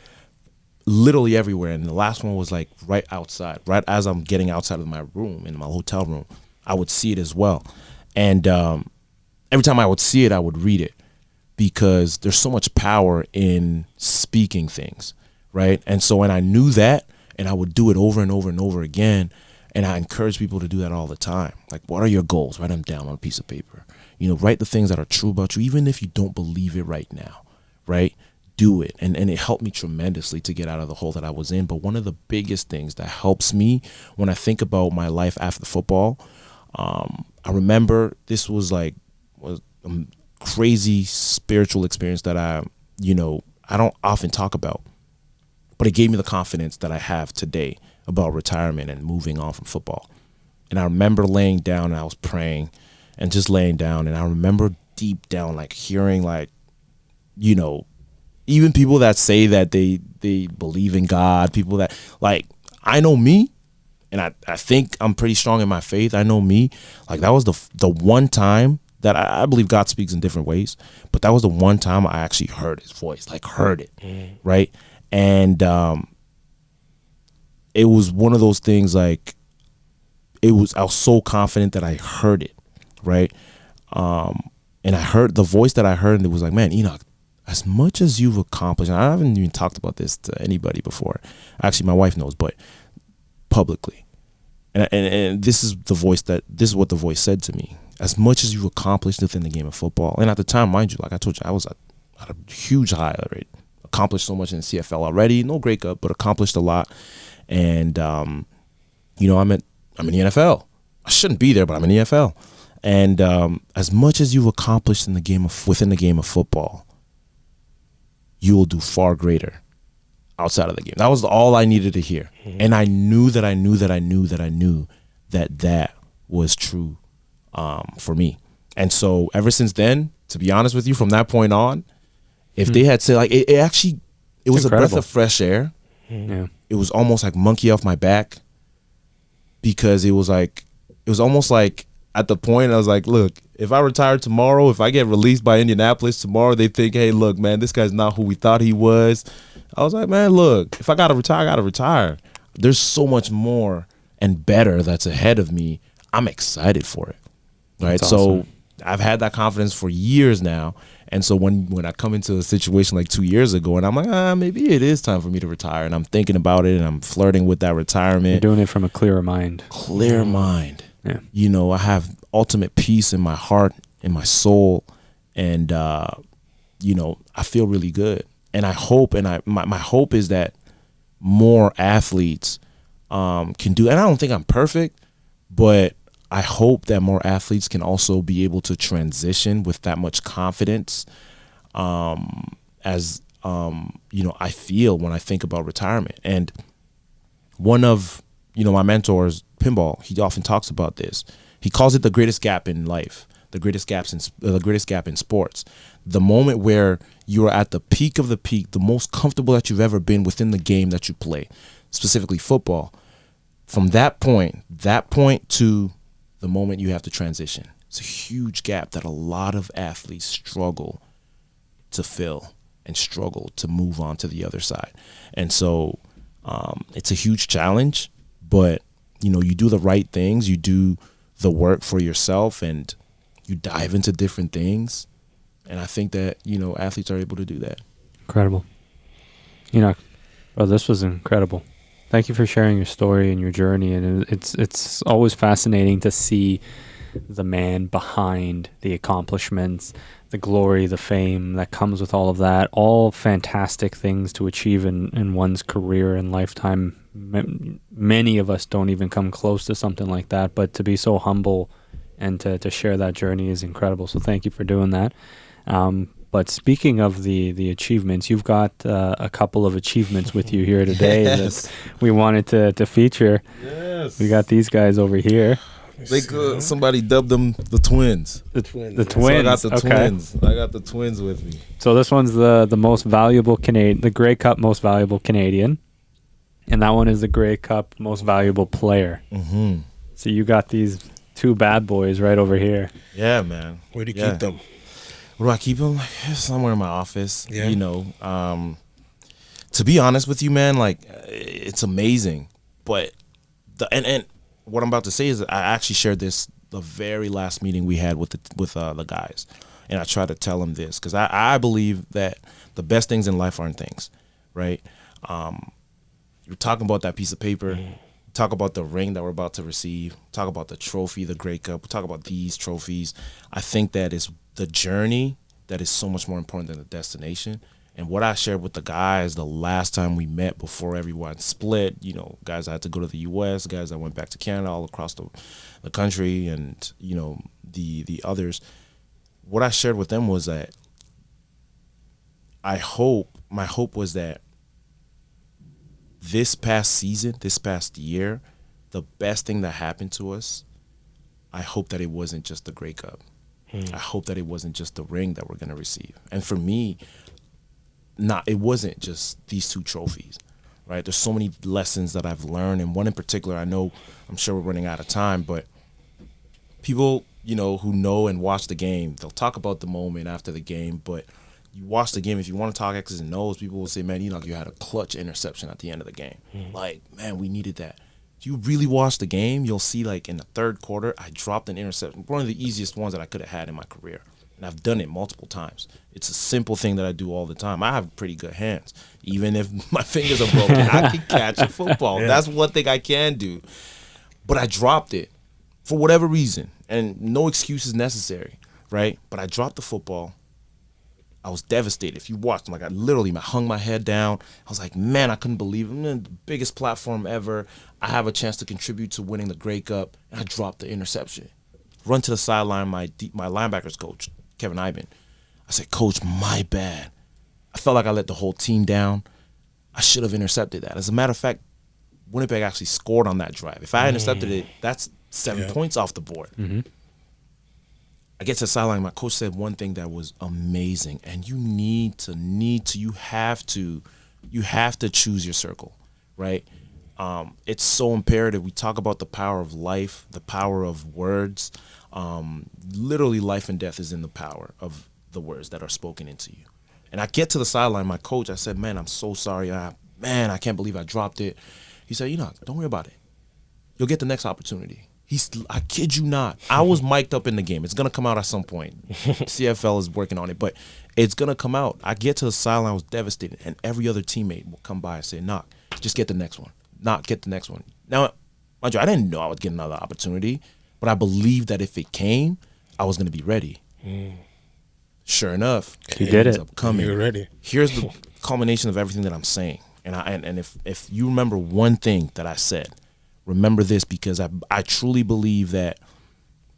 Literally everywhere. And the last one was like right outside, right as I'm getting outside of my room, in my hotel room, I would see it as well. And every time I would see it, I would read it, because there's so much power in speaking things, right? And so when I knew that, and I would do it over and over and over again. And I encourage people to do that all the time. Like, what are your goals? Write them down on a piece of paper. Write the things that are true about you, even if you don't believe it right now, right? Do it. And it helped me tremendously to get out of the hole that I was in. But one of the biggest things that helps me when I think about my life after football, I remember this was a crazy spiritual experience that I don't often talk about. But it gave me the confidence that I have today about retirement and moving on from football. And I remember laying down and I was praying and just laying down. And I remember deep down, hearing even people that say that they believe in God, people that I know me, and I think I'm pretty strong in my faith. I know me. That was the one time that I believe God speaks in different ways, but that was the one time I actually heard his voice, heard it, right? And it was one of those things, I was so confident that I heard it, right? And I heard the voice that I heard, and it was like, man, Henoc, as much as you've accomplished, and I haven't even talked about this to anybody before. Actually, my wife knows, but publicly. And this is what the voice said to me. As much as you've accomplished within the game of football, and at the time, mind you, like I told you, I was at a huge high rate. Accomplished so much in the CFL already, no Grey Cup, but accomplished a lot. And I'm in the NFL. I shouldn't be there, but I'm in the NFL. And as much as you've accomplished within the game of football, you will do far greater outside of the game. That was all I needed to hear. Mm-hmm. And I knew that was true for me. And so ever since then, to be honest with you, from that point on, if they had said it was incredible. A breath of fresh air. Yeah. It was almost like monkey off my back, because it was almost like at the point I was like, look, if I retire tomorrow, if I get released by Indianapolis tomorrow, they think, hey, look, man, this guy's not who we thought he was. I was like, man, look, if I gotta retire, I gotta retire. There's so much more and better that's ahead of me. I'm excited for it. Right. That's awesome. So I've had that confidence for years now. And so when I come into a situation 2 years ago, and I'm like, maybe it is time for me to retire, and I'm thinking about it, and I'm flirting with that retirement. You're doing it from a clearer mind. Clear mind. Yeah. I have ultimate peace in my heart, in my soul, and I feel really good. And I hope, my hope is that more athletes can do. And I don't think I'm perfect, but I hope that more athletes can also be able to transition with that much confidence, as I feel when I think about retirement. And one of my mentors, Pinball, he often talks about this. He calls it the greatest gap in life, the greatest gap in sports. The moment where you are at the peak of the peak, the most comfortable that you've ever been within the game that you play, specifically football. From that point to the moment you have to transition, it's a huge gap that a lot of athletes struggle to fill and struggle to move on to the other side. And so it's a huge challenge, but you know, you do the right things, you do the work for yourself, and you dive into different things. And I think that, you know, athletes are able to do that. Incredible. Bro, this was incredible. Thank you for sharing your story and your journey. And it's always fascinating to see the man behind the accomplishments, the glory, the fame that comes with all of that. All fantastic things to achieve in one's career and lifetime. Many of us don't even come close to something like that, but to be so humble and to share that journey is incredible. So thank you for doing that. But speaking of the achievements, you've got a couple of achievements with you here today that we wanted to feature. Yes. We got these guys over here. Somebody dubbed them the twins. The twins. So I got the Okay. twins. I got the twins with me. So this one's the most valuable Canadian, the Grey Cup most valuable Canadian, and that one is the Grey Cup most valuable player. Mm-hmm. So you got these two bad boys right over here. Yeah, man. Where do you Yeah. keep them? Where do I keep them? Like, somewhere in my office. Yeah. You know, to be honest with you, man, like it's amazing. But and what I'm about to say is that I actually shared this the very last meeting we had with the guys, and I try to tell them this because I believe that the best things in life aren't things, right? You're talking about that piece of paper. Talk about the ring that we're about to receive. Talk about the trophy, the Grey Cup. Talk about these trophies. I think that is the journey that is so much more important than the destination. And what I shared with the guys the last time we met before everyone split, you know, guys I had to go to the U.S., guys that went back to Canada, all across the country, and, you know, the others. What I shared with them was that my hope was that this past season, this past year, the best thing that happened to us, I hope that it wasn't just the Grey Cup. I hope that it wasn't just the ring that we're going to receive. And for me, it wasn't just these two trophies, right? There's so many lessons that I've learned, and one in particular, I'm sure we're running out of time, but people, you know, who know and watch the game, they'll talk about the moment after the game, but you watch the game, if you want to talk X's and O's, people will say, man, you know, you had a clutch interception at the end of the game. Like, man, we needed that. If you really watch the game, you'll see, like, in the third quarter, I dropped an interception, one of the easiest ones that I could have had in my career. And I've done it multiple times. It's a simple thing that I do all the time. I have pretty good hands. Even if my fingers are broken, I can catch a football. Yeah. That's one thing I can do. But I dropped it for whatever reason, and no excuse is necessary, right? But I dropped the football. I was devastated. If you watched, like, I literally hung my head down. I was like, man, I couldn't believe it. I'm in the biggest platform ever. I have a chance to contribute to winning the Grey Cup, and I dropped the interception. Run to the sideline, my linebackers coach, Kevin Iben. I said, Coach, my bad. I felt like I let the whole team down. I should have intercepted that. As a matter of fact, Winnipeg actually scored on that drive. If I intercepted it, that's 7 points off the board. Mm-hmm. I get to the sideline. My coach said one thing that was amazing, and you have to choose your circle, right? It's so imperative. We talk about the power of life, the power of words. Literally, life and death is in the power of the words that are spoken into you. And I get to the sideline. My coach, I said, man, I'm so sorry. I can't believe I dropped it. He said, don't worry about it. You'll get the next opportunity. I kid you not. I was mic'd up in the game. It's going to come out at some point. CFL is working on it, but it's going to come out. I get to the sideline. I was devastated, and every other teammate will come by and say, Knock, just get the next one. Knock, get the next one. Now, mind you, I didn't know I would get another opportunity, but I believed that if it came, I was going to be ready. Sure enough, you did it. Up coming. You're ready. Here's the culmination of everything that I'm saying. And if you remember one thing that I said, remember this, because I truly believe that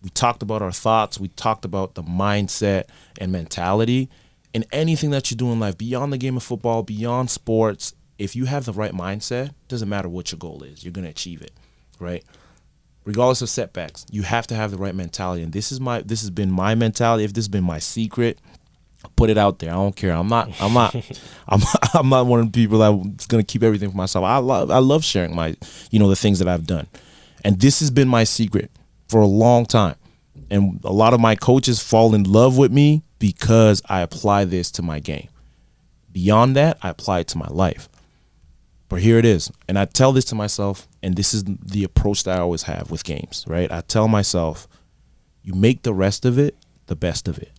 we talked about our thoughts, we talked about the mindset and mentality, and anything that you do in life, beyond the game of football, beyond sports, if you have the right mindset, doesn't matter what your goal is, you're going to achieve it, right? Regardless of setbacks, you have to have the right mentality. And this has been my mentality. If this has been my secret, Put it out there. I don't care. I'm not I'm not one of the people that's gonna keep everything for myself. I love sharing my, the things that I've done. And this has been my secret for a long time. And a lot of my coaches fall in love with me because I apply this to my game. Beyond that, I apply it to my life. But here it is. And I tell this to myself, and this is the approach that I always have with games, right? I tell myself, you make the rest of it the best of it.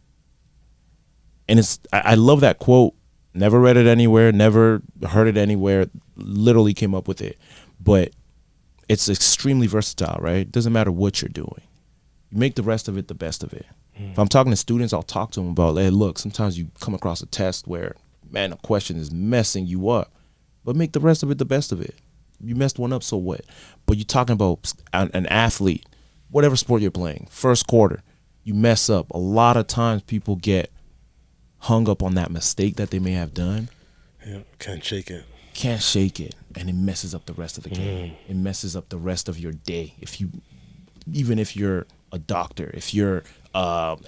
And I love that quote. Never read it anywhere, never heard it anywhere, literally came up with it. But it's extremely versatile, right? It doesn't matter what you're doing. You make the rest of it the best of it. If I'm talking to students, I'll talk to them about, hey, look, sometimes you come across a test where, man, a question is messing you up. But make the rest of it the best of it. You messed one up, so what? But you're talking about an athlete, whatever sport you're playing, first quarter, you mess up. A lot of times people get hung up on that mistake that they may have done. Yeah, can't shake it. Can't shake it, and it messes up the rest of the game. It messes up the rest of your day. Even if you're a doctor, if you're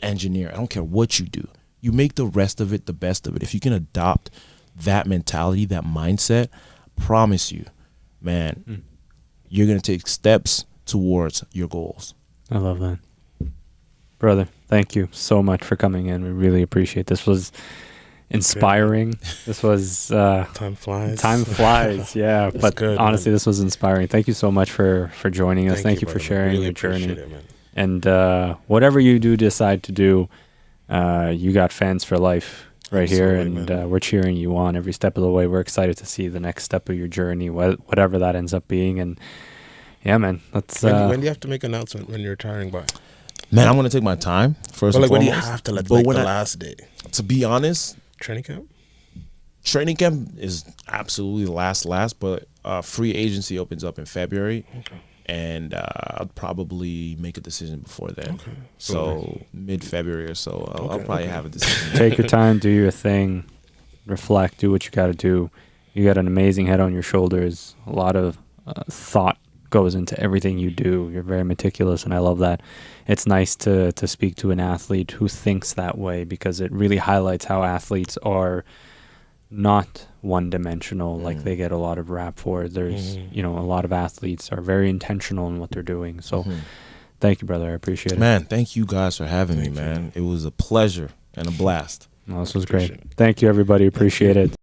engineer, I don't care what you do. You make the rest of it the best of it. If you can adopt that mentality, that mindset, promise you, man, you're going to take steps towards your goals. I love that. Brother, thank you so much for coming in. We really appreciate this. Was inspiring. This was time flies. Time flies, yeah. But good, honestly, man. This was inspiring. Thank you so much for joining us. Thank you for brother. sharing Really your journey. appreciate it, man. And whatever you do decide to do, you got fans for life right here, and we're cheering you on every step of the way. We're excited to see the next step of your journey, whatever that ends up being. And yeah, man, let's. When do you have to make an announcement when you're retiring by? Man, I'm going to take my time first and When foremost. do you have to let the last day? To be honest, Training camp? training camp is absolutely the last, but free agency opens up in February. Okay. And I'll probably make a decision before then. Okay. So mid-February or so, I'll probably have a decision. Take your time, do your thing, reflect, do what you got to do. You got an amazing head on your shoulders. A lot of thought goes into everything you do. You're very meticulous, and I love that. It's nice to speak to an athlete who thinks that way, because it really highlights how athletes are not one-dimensional like they get a lot of rap for. There's, a lot of athletes are very intentional in what they're doing. So thank you, brother. I appreciate it. Man, thank you guys for having me, man. It was a pleasure and a blast. Well, this was great. Thank you, everybody. Appreciate it.